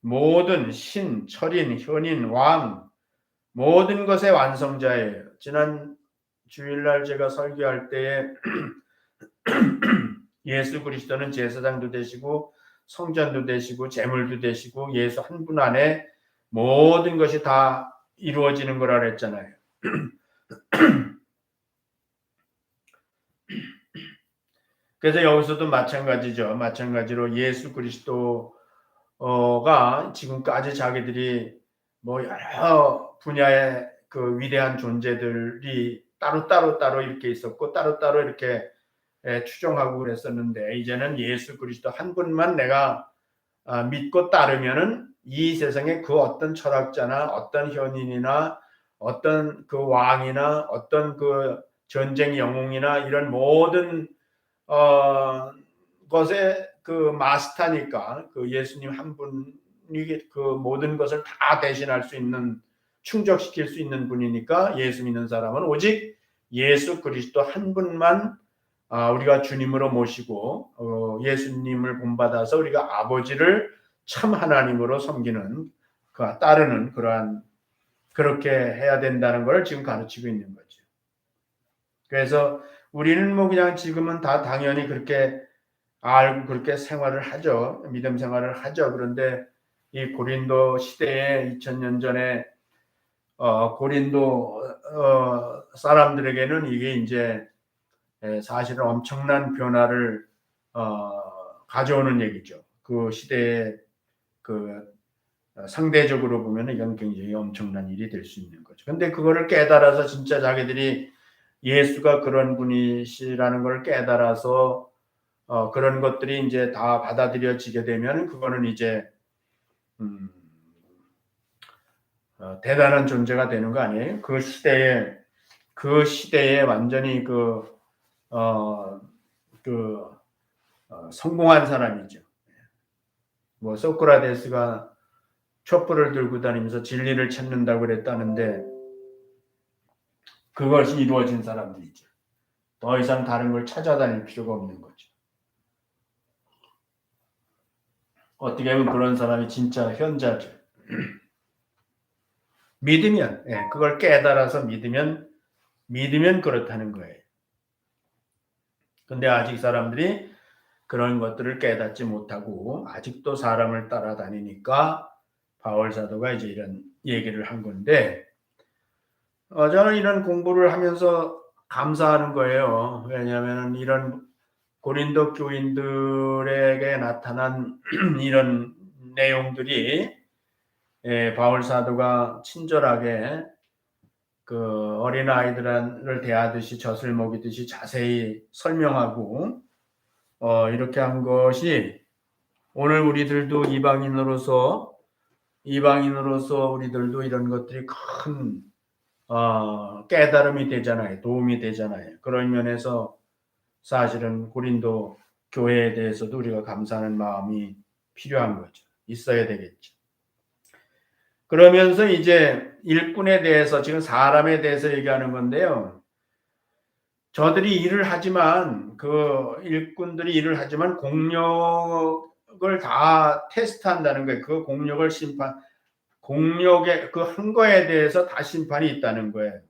모든 신, 철인, 현인, 왕 모든 것의 완성자예요. 지난 주일날 제가 설교할 때에 예수 그리스도는 제사장도 되시고 성전도 되시고 제물도 되시고 예수 한 분 안에 모든 것이 다 이루어지는 거라 그랬잖아요. 그래서 여기서도 마찬가지죠. 마찬가지로 예수 그리스도가 지금까지 자기들이 뭐 여러 분야의 그 위대한 존재들이 따로 이렇게 있었고 따로 이렇게 추종하고 그랬었는데 이제는 예수 그리스도 한 분만 내가 믿고 따르면은 이 세상에 그 어떤 철학자나 어떤 현인이나 어떤 그 왕이나 어떤 그 전쟁 영웅이나 이런 모든 것의 그 마스터니까 그 예수님 한 분이 그 모든 것을 다 대신할 수 있는 충족시킬 수 있는 분이니까 예수 믿는 사람은 오직 예수 그리스도 한 분만 우리가 주님으로 모시고 예수님을 본받아서 우리가 아버지를 참 하나님으로 섬기는 따르는 그러한 그렇게 해야 된다는 걸 지금 가르치고 있는 거죠. 그래서 우리는 뭐 그냥 지금은 다 당연히 그렇게 알고 그렇게 생활을 하죠. 믿음 생활을 하죠. 그런데 이 고린도 시대에 2000년 전에 고린도 사람들에게는 이게 이제 사실은 엄청난 변화를 가져오는 얘기죠. 그 시대에 그 상대적으로 보면 이건 굉장히 엄청난 일이 될 수 있는 거죠. 근데 그거를 깨달아서 진짜 자기들이 예수가 그런 분이시라는 걸 깨달아서 그런 것들이 이제 다 받아들여지게 되면 그거는 이제 대단한 존재가 되는 거 아니에요? 그 시대에 완전히 성공한 사람이죠. 뭐 소크라테스가 촛불을 들고 다니면서 진리를 찾는다고 그랬다는데 그것이 이루어진 사람들이죠. 더 이상 다른 걸 찾아다닐 필요가 없는 거죠. 어떻게 보면 그런 사람이 진짜 현자죠. 믿으면, 그걸 깨달아서 믿으면 그렇다는 거예요. 근데 아직 사람들이 그런 것들을 깨닫지 못하고 아직도 사람을 따라다니니까 바울 사도가 이제 이런 얘기를 한 건데, 저는 이런 공부를 하면서 감사하는 거예요. 왜냐하면 이런 고린도 교인들에게 나타난 이런 내용들이 바울 사도가 친절하게 그 어린 아이들을 대하듯이 젖을 먹이듯이 자세히 설명하고 이렇게 한 것이 오늘 우리들도 이방인으로서 우리들도 이런 것들이 큰 깨달음이 되잖아요. 도움이 되잖아요. 그런 면에서 사실은 고린도 교회에 대해서도 우리가 감사하는 마음이 필요한 거죠. 있어야 되겠죠. 그러면서 이제 일꾼에 대해서 지금 사람에 대해서 얘기하는 건데요. 저들이 일을 하지만 그 일꾼들이 일을 하지만 공력을 다 테스트한다는 거예요. 그 공력의 그 한 거에 대해서 다 심판이 있다는 거예요.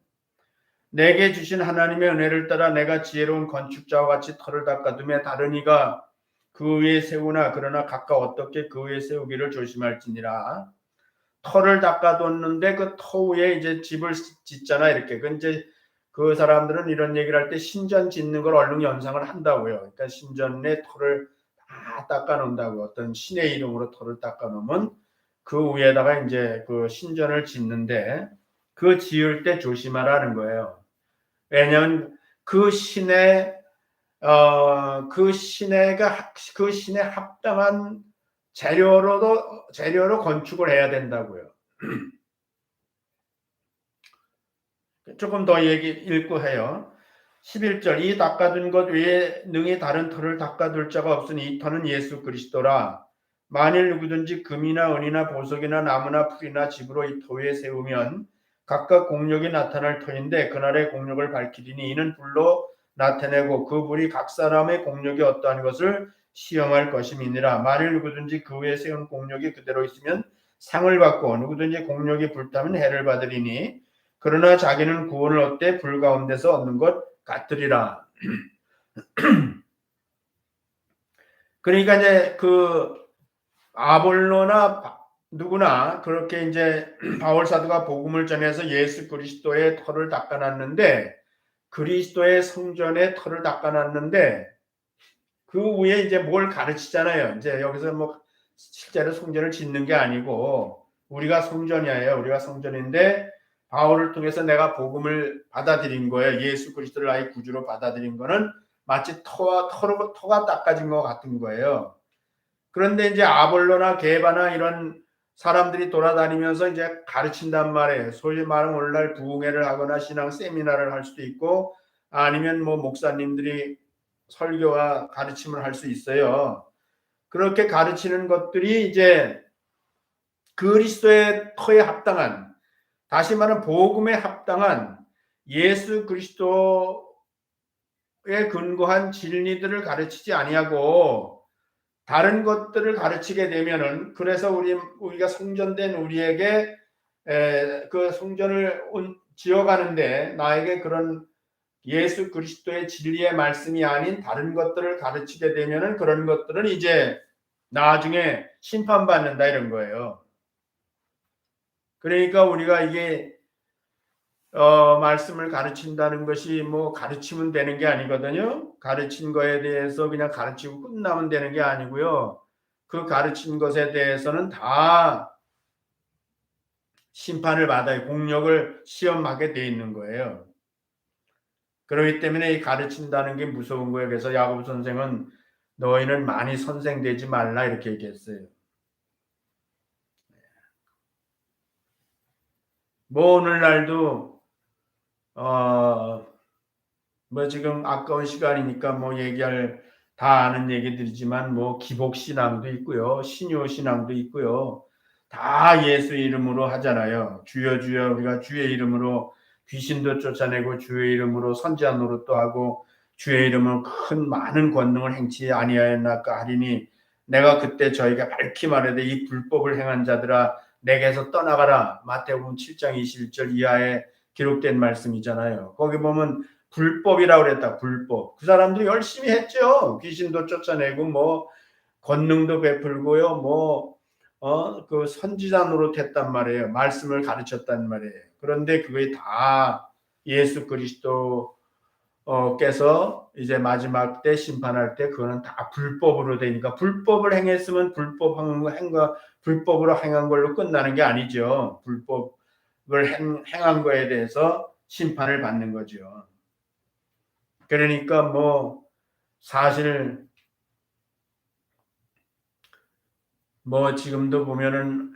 내게 주신 하나님의 은혜를 따라 내가 지혜로운 건축자와 같이 터를 닦아두며 다른 이가 그 위에 세우나 그러나 각각 어떻게 그 위에 세우기를 조심할지니라. 터를 닦아뒀는데 그 터 위에 이제 집을 짓잖아 이렇게. 그 이제 그 사람들은 이런 얘기를 할 때 신전 짓는 걸 얼른 연상을 한다고요. 그러니까 신전에 터를 다 닦아놓는다고. 어떤 신의 이름으로 터를 닦아놓으면 그 위에다가 이제 그 신전을 짓는데 그 지을 때 조심하라는 거예요. 왜냐하면 그 신의 그 신에 합당한 재료로 건축을 해야 된다고요. 조금 더 얘기 읽고 해요. 11절 이 닦아둔 것 외에 능히 다른 터를 닦아둘 자가 없으니 이 터는 예수 그리스도라. 만일 누구든지 금이나 은이나 보석이나 나무나 풀이나 집으로 이 터 위에 세우면 각각 공력이 나타날 터인데 그날의 공력을 밝히리니 이는 불로 나타내고 그 불이 각 사람의 공력이 어떠한 것을 시험할 것임이니라. 만일 누구든지 그 위에 세운 공력이 그대로 있으면 상을 받고 누구든지 공력이 불타면 해를 받으리니 그러나 자기는 구원을 얻되 불 가운데서 얻는 것 같으리라. 그러니까 이제 그 아볼로나 누구나 그렇게 이제 바울 사도가 복음을 전해서 예수 그리스도의 터를 닦아놨는데 그리스도의 성전의 터를 닦아놨는데 그 위에 이제 뭘 가르치잖아요. 이제 여기서 뭐 실제로 성전을 짓는 게 아니고 우리가 성전이에요. 우리가 성전인데 바울을 통해서 내가 복음을 받아들인 거예요. 예수 그리스도를 나의 구주로 받아들인 거는 마치 터가 닦아진 것 같은 거예요. 그런데 이제 아볼로나 게바나 이런 사람들이 돌아다니면서 이제 가르친단 말이에요. 소위 말하면 오늘날 부흥회를 하거나 신앙 세미나를 할 수도 있고 아니면 뭐 목사님들이 설교와 가르침을 할 수 있어요. 그렇게 가르치는 것들이 이제 그리스도의 터에 합당한, 다시 말하면 복음에 합당한 예수 그리스도에 근거한 진리들을 가르치지 아니하고 다른 것들을 가르치게 되면은 그래서 우리가 성전된 우리에게 그 성전을 지어가는데 나에게 그런 예수 그리스도의 진리의 말씀이 아닌 다른 것들을 가르치게 되면은 그런 것들은 이제 나중에 심판받는다 이런 거예요. 그러니까 우리가 이게 말씀을 가르친다는 것이 뭐 가르치면 되는 게 아니거든요. 가르친 거에 대해서 그냥 가르치고 끝나면 되는 게 아니고요. 그 가르친 것에 대해서는 다 심판을 받아야 공력을 시험하게 돼 있는 거예요. 그렇기 때문에 이 가르친다는 게 무서운 거예요. 그래서 야고보 선생은 너희는 많이 선생되지 말라 이렇게 얘기했어요. 뭐 오늘날도 뭐 지금 아까운 시간이니까 뭐 얘기할 다 아는 얘기들이지만 뭐 기복 신앙도 있고요, 신요 신앙도 있고요. 다 예수 이름으로 하잖아요. 주여 주여 우리가 주의 이름으로 귀신도 쫓아내고 주의 이름으로 선지자 노릇도 하고 주의 이름으로 큰 많은 권능을 행치 아니하였나까 하리니 내가 그때 저희가 밝히 말하되 이 불법을 행한 자들아 내게서 떠나가라. 마태복음 7장 21절 이하에 기록된 말씀이잖아요. 거기 보면 불법이라고 그랬다. 불법. 그 사람들이 열심히 했죠. 귀신도 쫓아내고 뭐 권능도 베풀고요. 그 선지자 노릇했단 말이에요. 말씀을 가르쳤단 말이에요. 그런데 그게 다 예수 그리스도의 께서 이제 마지막 때 심판할 때 그거는 다 불법으로 되니까 불법을 행했으면 불법으로 행한 걸로 끝나는 게 아니죠. 불법을 행한 거에 대해서 심판을 받는 거죠. 그러니까 뭐 사실 뭐 지금도 보면은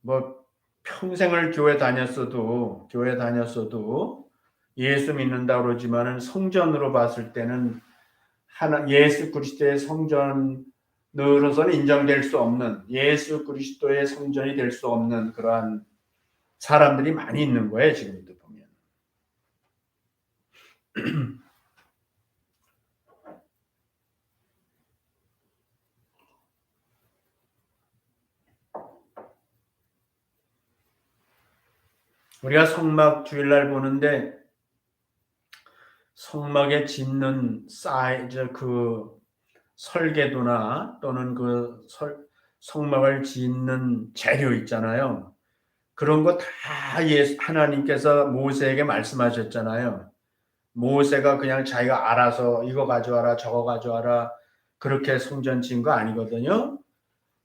뭐 평생을 교회 다녔어도 예수 믿는다 그러지만은 성전으로 봤을 때는 예수 그리스도의 성전으로서는 인정될 수 없는, 예수 그리스도의 성전이 될 수 없는 그러한 사람들이 많이 있는 거예요. 지금도 보면. 우리가 성막 주일날 보는데 성막에 짓는 그 설계도나 또는 성막을 짓는 재료 있잖아요. 그런 거 다 하나님께서 모세에게 말씀하셨잖아요. 모세가 그냥 자기가 알아서 이거 가져와라 저거 가져와라 그렇게 성전 지은 거 아니거든요.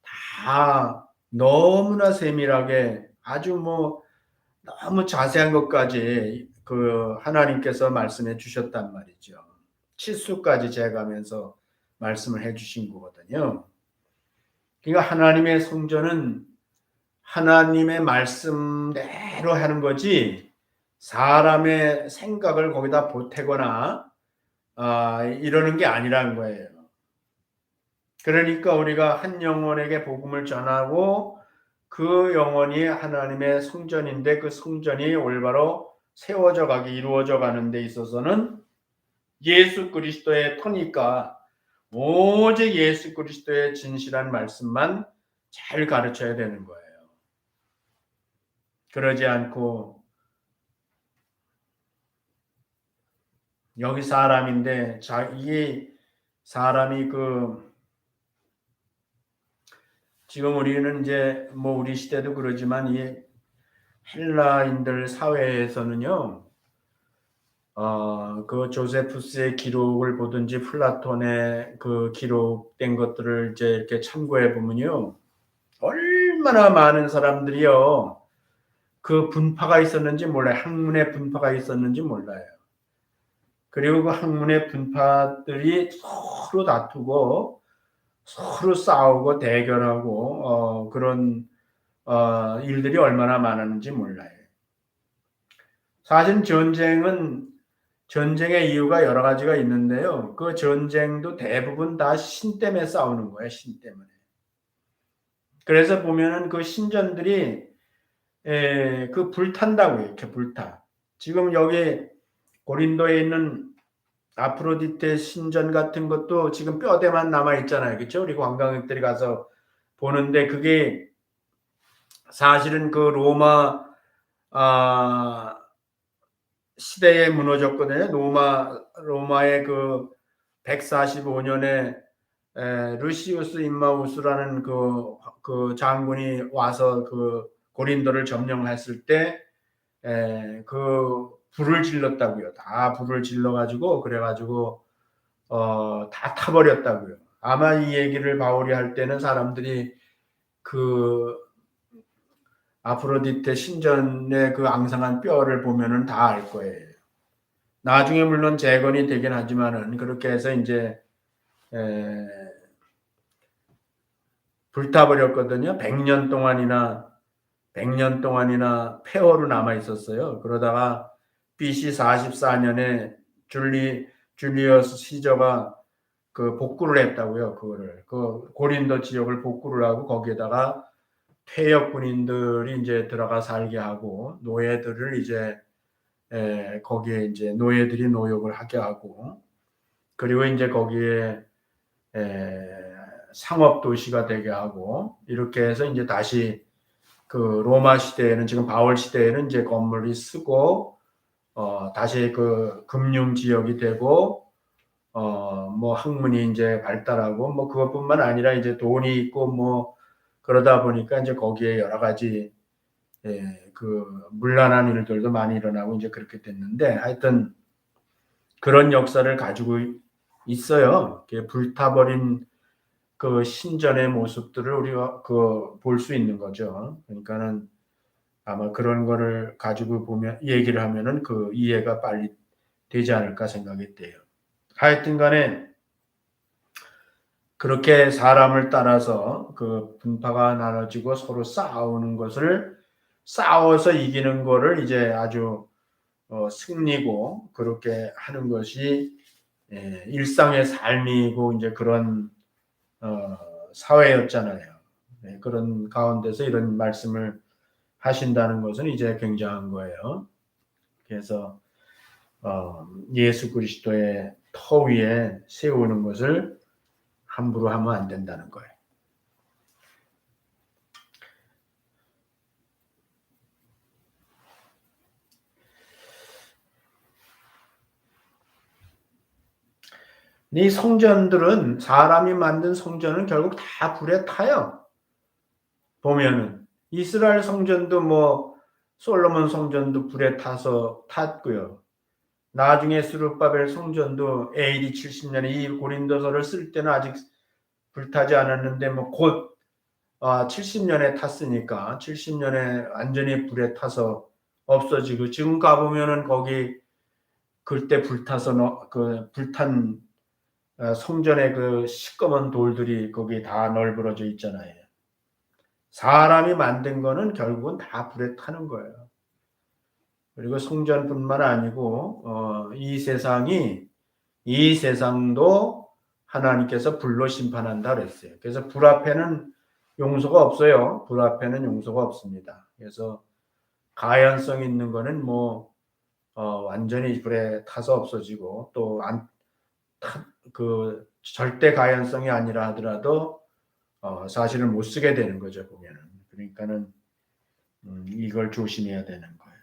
다 너무나 세밀하게 아주 뭐 너무 자세한 것까지 그 하나님께서 말씀해 주셨단 말이죠. 치수까지 재가면서 말씀을 해 주신 거거든요. 그러니까 하나님의 성전은 하나님의 말씀대로 하는 거지 사람의 생각을 거기다 보태거나 이러는 게 아니라는 거예요. 그러니까 우리가 한 영혼에게 복음을 전하고 그 영혼이 하나님의 성전인데 그 성전이 올바로 세워져 가기 이루어져 가는 데 있어서는 예수 그리스도의 터니까 오직 예수 그리스도의 진실한 말씀만 잘 가르쳐야 되는 거예요. 그러지 않고 여기 사람인데 이게 사람이 지금 우리는 이제 뭐 우리 시대도 그러지만 이 헬라인들 사회에서는요. 그 조세푸스의 기록을 보든지 플라톤의 그 기록된 것들을 이제 이렇게 참고해 보면요. 얼마나 많은 사람들이요. 그 분파가 있었는지 몰라요. 학문의 분파가 있었는지 몰라요. 그리고 그 학문의 분파들이 서로 다투고 서로 싸우고 대결하고 그런 일들이 얼마나 많았는지 몰라요. 사실 전쟁의 이유가 여러 가지가 있는데요. 그 전쟁도 대부분 다 신 때문에 싸우는 거예요. 신 때문에. 그래서 보면은 그 신전들이 그 불탄다고요. 이렇게 불타. 지금 여기 고린도에 있는 아프로디테 신전 같은 것도 지금 뼈대만 남아 있잖아요. 그렇죠? 우리 관광객들이 가서 보는데 그게 사실은 그 아, 시대에 무너졌거든요. 로마의 그 145년에 루시우스 임마우스라는 그 장군이 와서 그 고린도를 점령했을 때 그 불을 질렀다고요. 다 불을 질러가지고 그래가지고 다 타버렸다고요. 아마 이 얘기를 바울이 할 때는 사람들이 그 아프로디테 신전의 그 앙상한 뼈를 보면은 다 알 거예요. 나중에 물론 재건이 되긴 하지만은 그렇게 해서 이제 불타버렸거든요. 100년 동안이나 폐허로 남아 있었어요. 그러다가 BC 44년에 줄리어스 시저가 그 복구를 했다고요. 그거를 그 고린도 지역을 복구를 하고 거기에다가 퇴역 군인들이 이제 들어가 살게 하고 노예들을 이제 거기에 이제 노예들이 노역을 하게 하고 그리고 이제 거기에 상업 도시가 되게 하고 이렇게 해서 이제 다시 그 로마 시대에는 지금 바울 시대에는 이제 건물이 쓰고 다시 그 금융 지역이 되고 뭐 학문이 이제 발달하고 뭐 그것뿐만 아니라 이제 돈이 있고 뭐 그러다 보니까 이제 거기에 여러 가지 그 문란한 일들도 많이 일어나고 이제 그렇게 됐는데 하여튼 그런 역사를 가지고 있어요. 불타버린 그 신전의 모습들을 우리가 볼 수 있는 거죠. 그러니까는 아마 그런 거를 가지고 보면 얘기를 하면은 그 이해가 빨리 되지 않을까 생각이 돼요. 하여튼 간에 그렇게 사람을 따라서 그 분파가 나눠지고 서로 싸우는 것을 싸워서 이기는 거를 이제 아주 승리고 그렇게 하는 것이 일상의 삶이고 이제 그런 사회였잖아요. 그런 가운데서 이런 말씀을 하신다는 것은 이제 굉장한 거예요. 그래서 예수 그리스도의 터 위에 세우는 것을 함부로 하면 안 된다는 거예요. 이 성전들은 사람이 만든 성전은 결국 다 불에 타요. 보면은 이스라엘 성전도 뭐 솔로몬 성전도 불에 타서 탔고요. 나중에 스룹바벨 성전도 AD 70년에 이 고린도서를 쓸 때는 아직 불타지 않았는데 뭐 곧 70년에 탔으니까 70년에 완전히 불에 타서 없어지고 지금 가보면은 거기 그때 불타서 그 불탄 성전의 그 시꺼먼 돌들이 거기 다 널브러져 있잖아요. 사람이 만든 거는 결국은 다 불에 타는 거예요. 그리고 성전뿐만 아니고 이 세상도 하나님께서 불로 심판한다 그랬어요. 그래서 불 앞에는 용서가 없어요. 불 앞에는 용서가 없습니다. 그래서 가연성 있는 거는 뭐 완전히 불에 타서 없어지고 또 그 절대 가연성이 아니라 하더라도 사실은 못 쓰게 되는 거죠 보면은. 그러니까는 이걸 조심해야 되는 거예요.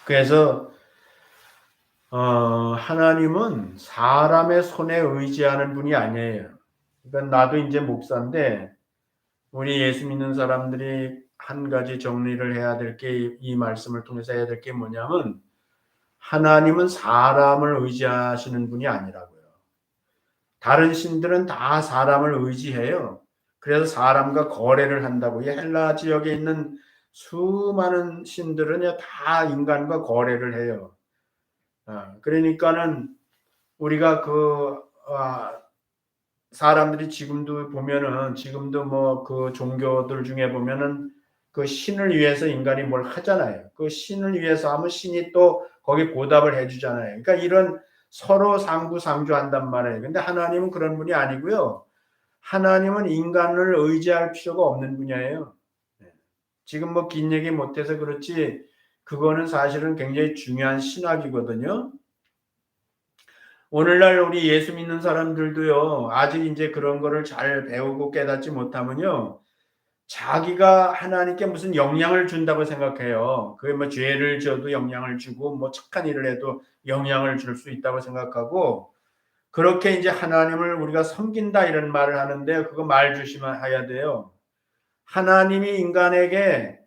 그래서 하나님은 사람의 손에 의지하는 분이 아니에요. 그러니까 나도 이제 목사인데 우리 예수 믿는 사람들이 한 가지 정리를 해야 될 게 이 말씀을 통해서 해야 될 게 뭐냐면 하나님은 사람을 의지하시는 분이 아니라고요. 다른 신들은 다 사람을 의지해요. 그래서 사람과 거래를 한다고. 이 헬라 지역에 있는 수많은 신들은 다 인간과 거래를 해요. 그러니까는 우리가 사람들이 지금도 보면은 지금도 뭐 그 종교들 중에 보면은 그 신을 위해서 인간이 뭘 하잖아요. 그 신을 위해서 하면 신이 또 거기 보답을 해주잖아요. 그러니까 이런 서로 상부상조한단 말이에요. 근데 하나님은 그런 분이 아니고요. 하나님은 인간을 의지할 필요가 없는 분야예요. 지금 뭐 긴 얘기 못해서 그렇지 그거는 사실은 굉장히 중요한 신학이거든요. 오늘날 우리 예수 믿는 사람들도요, 아직 이제 그런 거를 잘 배우고 깨닫지 못하면요, 자기가 하나님께 무슨 영향을 준다고 생각해요. 그게 뭐 죄를 져도 영향을 주고, 뭐 착한 일을 해도 영향을 줄 수 있다고 생각하고, 그렇게 이제 하나님을 우리가 섬긴다 이런 말을 하는데, 그거 말 조심해야 돼요. 하나님이 인간을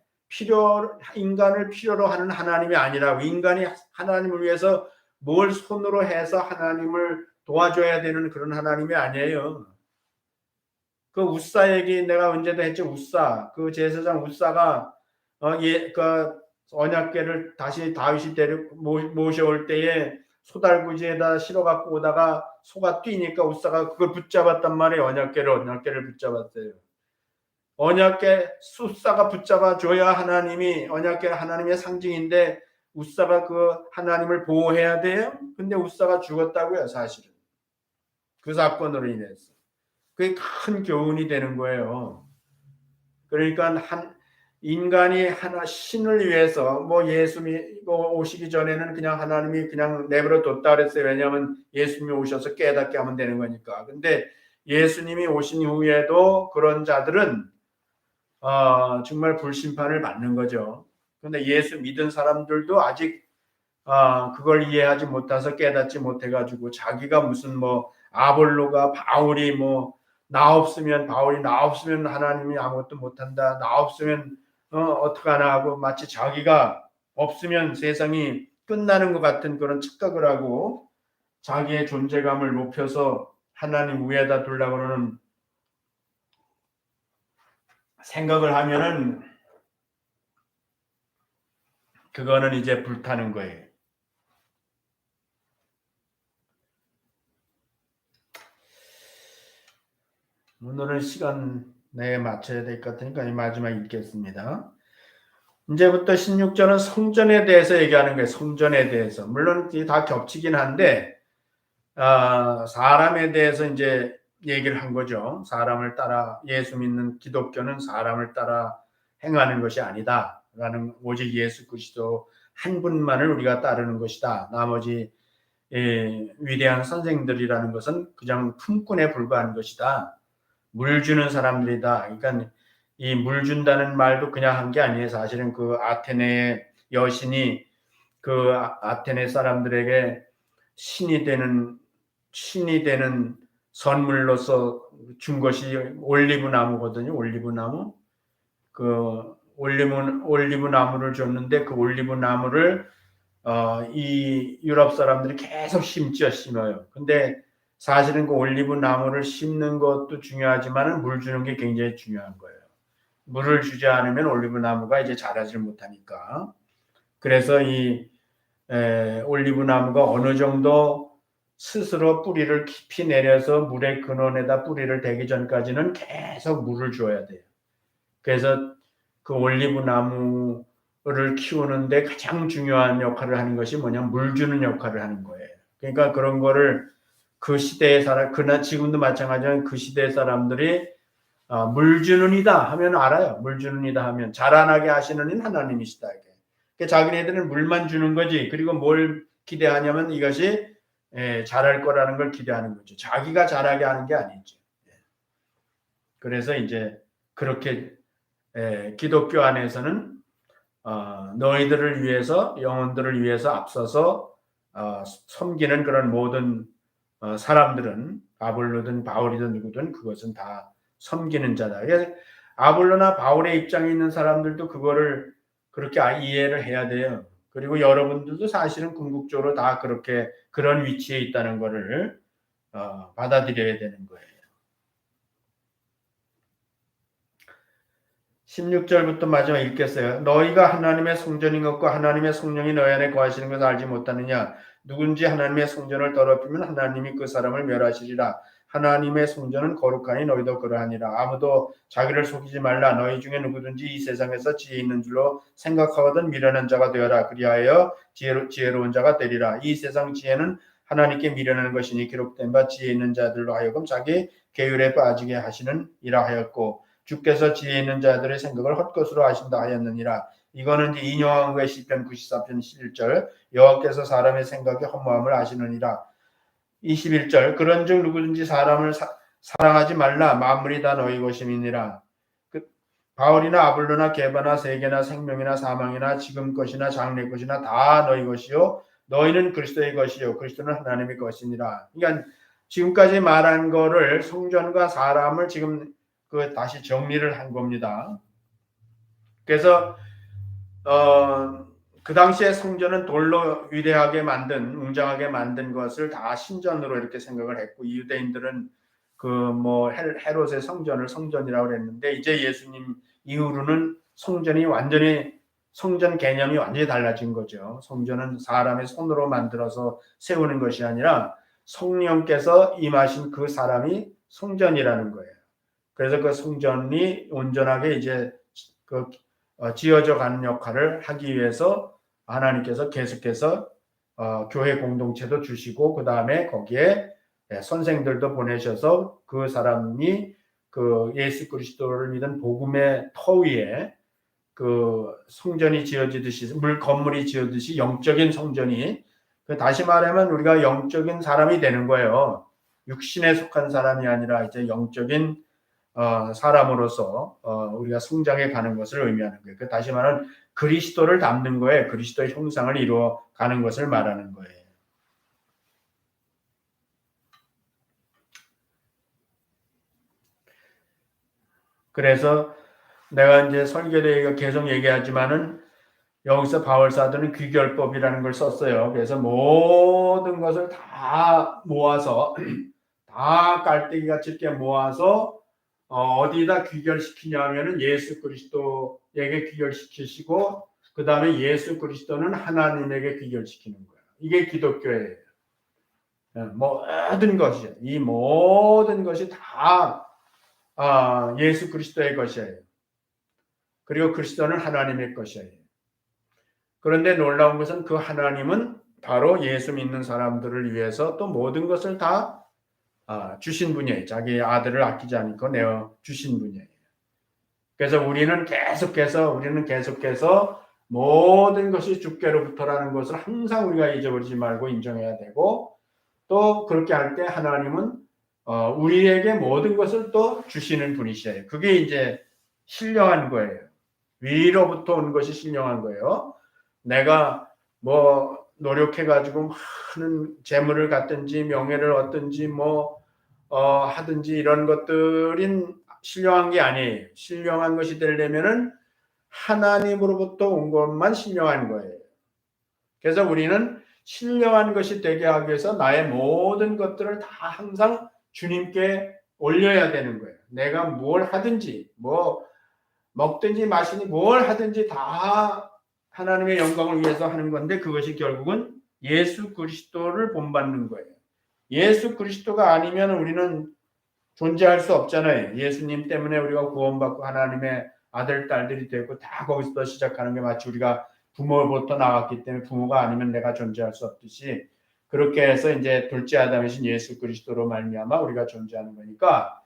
필요로 하는 하나님이 아니라고, 인간이 하나님을 위해서 뭘 손으로 해서 하나님을 도와줘야 되는 그런 하나님이 아니에요. 그 우사 얘기 내가 언제도 했죠. 그 제사장 우사가 그 언약궤를 다시 다윗이 모셔올 때에 소달구지에다 실어 갖고 오다가 소가 뛰니까 우사가 그걸 붙잡았단 말이에요. 언약궤를 붙잡았어요. 언약궤 우사가 붙잡아 줘야 언약궤 하나님의 상징인데 우사가 그 하나님을 보호해야 돼요. 근데 우사가 죽었다고요, 사실은. 그 사건으로 인해서. 그게 큰 교훈이 되는 거예요. 그러니까 인간이 신을 위해서 뭐 예수님이 오시기 전에는 그냥 하나님이 그냥 내버려 뒀다 그랬어요. 왜냐하면 예수님이 오셔서 깨닫게 하면 되는 거니까. 근데 예수님이 오신 이후에도 그런 자들은 정말 불심판을 받는 거죠. 그런데 예수 믿은 사람들도 아직 그걸 이해하지 못해서 깨닫지 못해가지고 자기가 무슨 뭐 아볼로가 바울이 뭐 바울이 나 없으면 하나님이 아무것도 못한다. 나 없으면 어떡하나 하고 마치 자기가 없으면 세상이 끝나는 것 같은 그런 착각을 하고 자기의 존재감을 높여서 하나님 위에다 두려고 하는 생각을 하면은 그거는 이제 불타는 거예요. 오늘은 시간 내에 맞춰야 될 것 같으니까 마지막 읽겠습니다. 이제부터 16절은 성전에 대해서 얘기하는 거예요. 성전에 대해서. 물론 다 겹치긴 한데 사람에 대해서 이제 얘기를 한 거죠. 사람을 따라 예수 믿는 기독교는 사람을 따라 행하는 것이 아니다라는 오직 예수 그리스도 한 분만을 우리가 따르는 것이다. 나머지 위대한 선생들이라는 것은 그냥 품꾼에 불과한 것이다. 물 주는 사람들이다. 그러니까 이 물 준다는 말도 그냥 한 게 아니에요. 사실은 그 아테네의 여신이 그 아테네 사람들에게 신이 되는 선물로서 준 것이 올리브 나무거든요. 올리브 나무. 그 올리브 나무를 줬는데 그 올리브 나무를 이 유럽 사람들이 계속 심어요. 근데 사실은 그 올리브 나무를 심는 것도 중요하지만 물 주는 게 굉장히 중요한 거예요. 물을 주지 않으면 올리브 나무가 이제 자라질 못하니까. 그래서 이 올리브 나무가 어느 정도 스스로 뿌리를 깊이 내려서 물의 근원에다 뿌리를 대기 전까지는 계속 물을 줘야 돼요. 그래서 그 올리브 나무를 키우는데 가장 중요한 역할을 하는 것이 뭐냐면 물 주는 역할을 하는 거예요. 그러니까 그런 거를 그 시대의 사람, 그나 지금도 마찬가지지만 그 시대의 사람들이 물 주는 이다 하면 알아요. 물 주는 이다 하면 자라나게 하시는 이는 하나님이시다. 그러니까 자기네들은 물만 주는 거지. 그리고 뭘 기대하냐면 이것이 자랄 거라는 걸 기대하는 거죠. 자기가 자라게 하는 게 아니죠. 그래서 이제 그렇게 기독교 안에서는 너희들을 위해서 영혼들을 위해서 앞서서 섬기는 그런 모든 사람들은 아볼로든 바울이든 누구든 그것은 다 섬기는 자다. 그래서 아볼로나 바울의 입장에 있는 사람들도 그거를 그렇게 이해를 해야 돼요. 그리고 여러분들도 사실은 궁극적으로 다 그렇게 그런 위치에 있다는 것을 받아들여야 되는 거예요. 16절부터 마지막 읽겠어요. 너희가 하나님의 성전인 것과 하나님의 성령이 너희 안에 거하시는 것을 알지 못하느냐. 누군지 하나님의 성전을 더럽히면 하나님이 그 사람을 멸하시리라. 하나님의 성전은 거룩하니 너희도 그러하니라. 아무도 자기를 속이지 말라. 너희 중에 누구든지 이 세상에서 지혜 있는 줄로 생각하거든 미련한 자가 되어라. 그리하여 지혜로운 자가 되리라. 이 세상 지혜는 하나님께 미련한 것이니 기록된 바 지혜 있는 자들로 하여금 자기 계율에 빠지게 하시는 이라 하였고 주께서 지혜 있는 자들의 생각을 헛것으로 하신다 하였느니라. 이거는 이제 인용한 거에 시편 94편 11절 여호와께서 사람의 생각의 허무함을 아시느니라. 21절 그런즉 누구든지 사람을 사랑하지 말라. 만물이 다 너희 것임이니라. 바울이나 아볼로나 게바나 세계나 생명이나 사망이나 지금 것이나 장래 것이나 다 너희 것이요 너희는 그리스도의 것이요 그리스도는 하나님의 것이니라. 그러니까 지금까지 말한 거를 성전과 사람을 지금 다시 정리를 한 겁니다. 그래서 그 당시에 성전은 돌로 위대하게 만든 웅장하게 만든 것을 다 신전으로 이렇게 생각을 했고 유대인들은 그 뭐 헤롯의 성전을 성전이라고 그랬는데 이제 예수님 이후로는 성전 개념이 완전히 달라진 거죠. 성전은 사람의 손으로 만들어서 세우는 것이 아니라 성령께서 임하신 그 사람이 성전이라는 거예요. 그래서 그 성전이 온전하게 이제 지어져 가는 역할을 하기 위해서 하나님께서 계속해서 교회 공동체도 주시고 그 다음에 거기에 선생들도 보내셔서 그 사람이 그 예수 그리스도를 믿은 복음의 터 위에 그 성전이 지어지듯이 건물이 지어지듯이 영적인 성전이 다시 말하면 우리가 영적인 사람이 되는 거예요. 육신에 속한 사람이 아니라 이제 영적인 사람으로서 우리가 성장해 가는 것을 의미하는 거예요. 다시 말하면 그리스도를 닮는 거예요. 그리스도의 형상을 이루어 가는 것을 말하는 거예요. 그래서 내가 이제 설교대 계속 얘기하지만은 여기서 바울 사도는 귀결법이라는 걸 썼어요. 그래서 모든 것을 다 모아서 다 깔때기 같이 이렇게 모아서 어디다 귀결시키냐 하면은 예수 그리스도에게 귀결시키시고 그 다음에 예수 그리스도는 하나님에게 귀결시키는 거예요. 이게 기독교예요. 모든 것이, 이 모든 것이 다 예수 그리스도의 것이에요. 그리고 그리스도는 하나님의 것이에요. 그런데 놀라운 것은 그 하나님은 바로 예수 믿는 사람들을 위해서 또 모든 것을 다 주신 분이에요. 자기 아들을 아끼지 않고 내어 주신 분이에요. 그래서 우리는 계속해서 모든 것이 주께로부터라는 것을 항상 우리가 잊어버리지 말고 인정해야 되고, 또 그렇게 할 때 하나님은 우리에게 모든 것을 또 주시는 분이셔요. 그게 이제 신령한 거예요. 위로부터 온 것이 신령한 거예요. 내가 뭐 노력해가지고 많은 재물을 갖든지 명예를 얻든지 하든지 이런 것들은 신령한 게 아니에요. 신령한 것이 되려면은 하나님으로부터 온 것만 신령한 거예요. 그래서 우리는 신령한 것이 되게 하기 위해서 나의 모든 것들을 다 항상 주님께 올려야 되는 거예요. 내가 뭘 하든지 뭐 먹든지 마시니 뭘 하든지 다 하나님의 영광을 위해서 하는 건데, 그것이 결국은 예수 그리스도를 본받는 거예요. 예수 그리스도가 아니면 우리는 존재할 수 없잖아요. 예수님 때문에 우리가 구원받고 하나님의 아들, 딸들이 되고 다 거기서 시작하는 게, 마치 우리가 부모로부터 나왔기 때문에 부모가 아니면 내가 존재할 수 없듯이, 그렇게 해서 이제 둘째 아담이신 예수 그리스도로 말미암아 우리가 존재하는 거니까,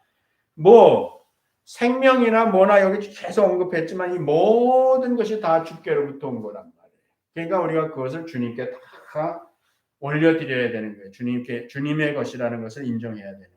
생명이나 뭐나 여기 계속 언급했지만 이 모든 것이 다 주께로부터 온 거란 말이에요. 그러니까 우리가 그것을 주님께 다 올려드려야 되는 거예요. 주님의 것이라는 것을 인정해야 되는 거예요.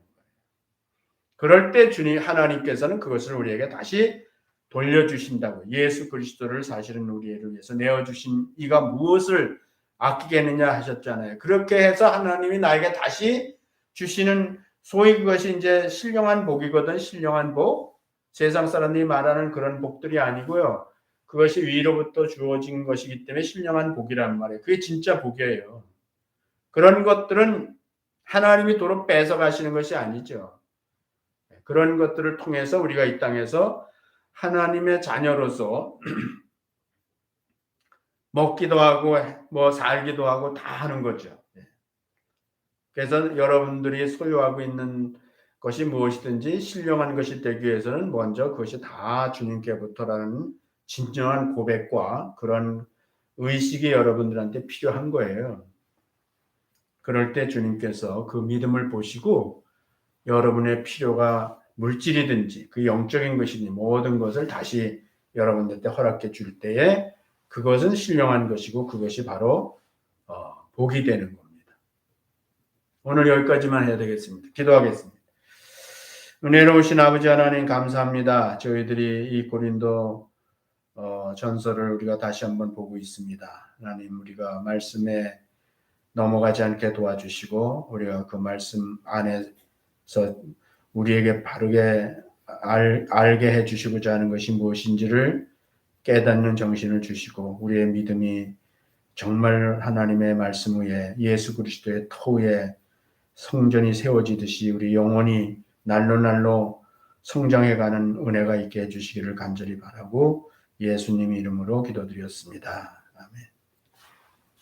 그럴 때 하나님께서는 그것을 우리에게 다시 돌려주신다고. 예수 그리스도를 사실은 우리를 위해서 내어주신 이가 무엇을 아끼겠느냐 하셨잖아요. 그렇게 해서 하나님이 나에게 다시 주시는, 소위 그것이 이제 신령한 복이거든. 신령한 복. 세상 사람들이 말하는 그런 복들이 아니고요. 그것이 위로부터 주어진 것이기 때문에 신령한 복이란 말이에요. 그게 진짜 복이에요. 그런 것들은 하나님이 도로 뺏어가시는 것이 아니죠. 그런 것들을 통해서 우리가 이 땅에서 하나님의 자녀로서 먹기도 하고 살기도 하고 다 하는 거죠. 그래서 여러분들이 소유하고 있는 것이 무엇이든지 신령한 것이 되기 위해서는 먼저 그것이 다 주님께부터라는 진정한 고백과 그런 의식이 여러분들한테 필요한 거예요. 그럴 때 주님께서 그 믿음을 보시고 여러분의 필요가 물질이든지 그 영적인 것이니 모든 것을 다시 여러분들한테 허락해 줄 때에 그것은 신령한 것이고 그것이 바로 복이 되는 겁니다. 오늘 여기까지만 해야 되겠습니다. 기도하겠습니다. 은혜로우신 아버지 하나님 감사합니다. 저희들이 이 고린도 전서를 우리가 다시 한번 보고 있습니다. 하나님, 우리가 말씀에 넘어가지 않게 도와주시고 우리가 그 말씀 안에서 우리에게 바르게 알게 해주시고자 하는 것이 무엇인지를 깨닫는 정신을 주시고 우리의 믿음이 정말 하나님의 말씀 위에 예수 그리스도의 터 위에 성전이 세워지듯이 우리 영혼이 날로 성장해가는 은혜가 있게 해주시기를 간절히 바라고 예수님 이름으로 기도드렸습니다.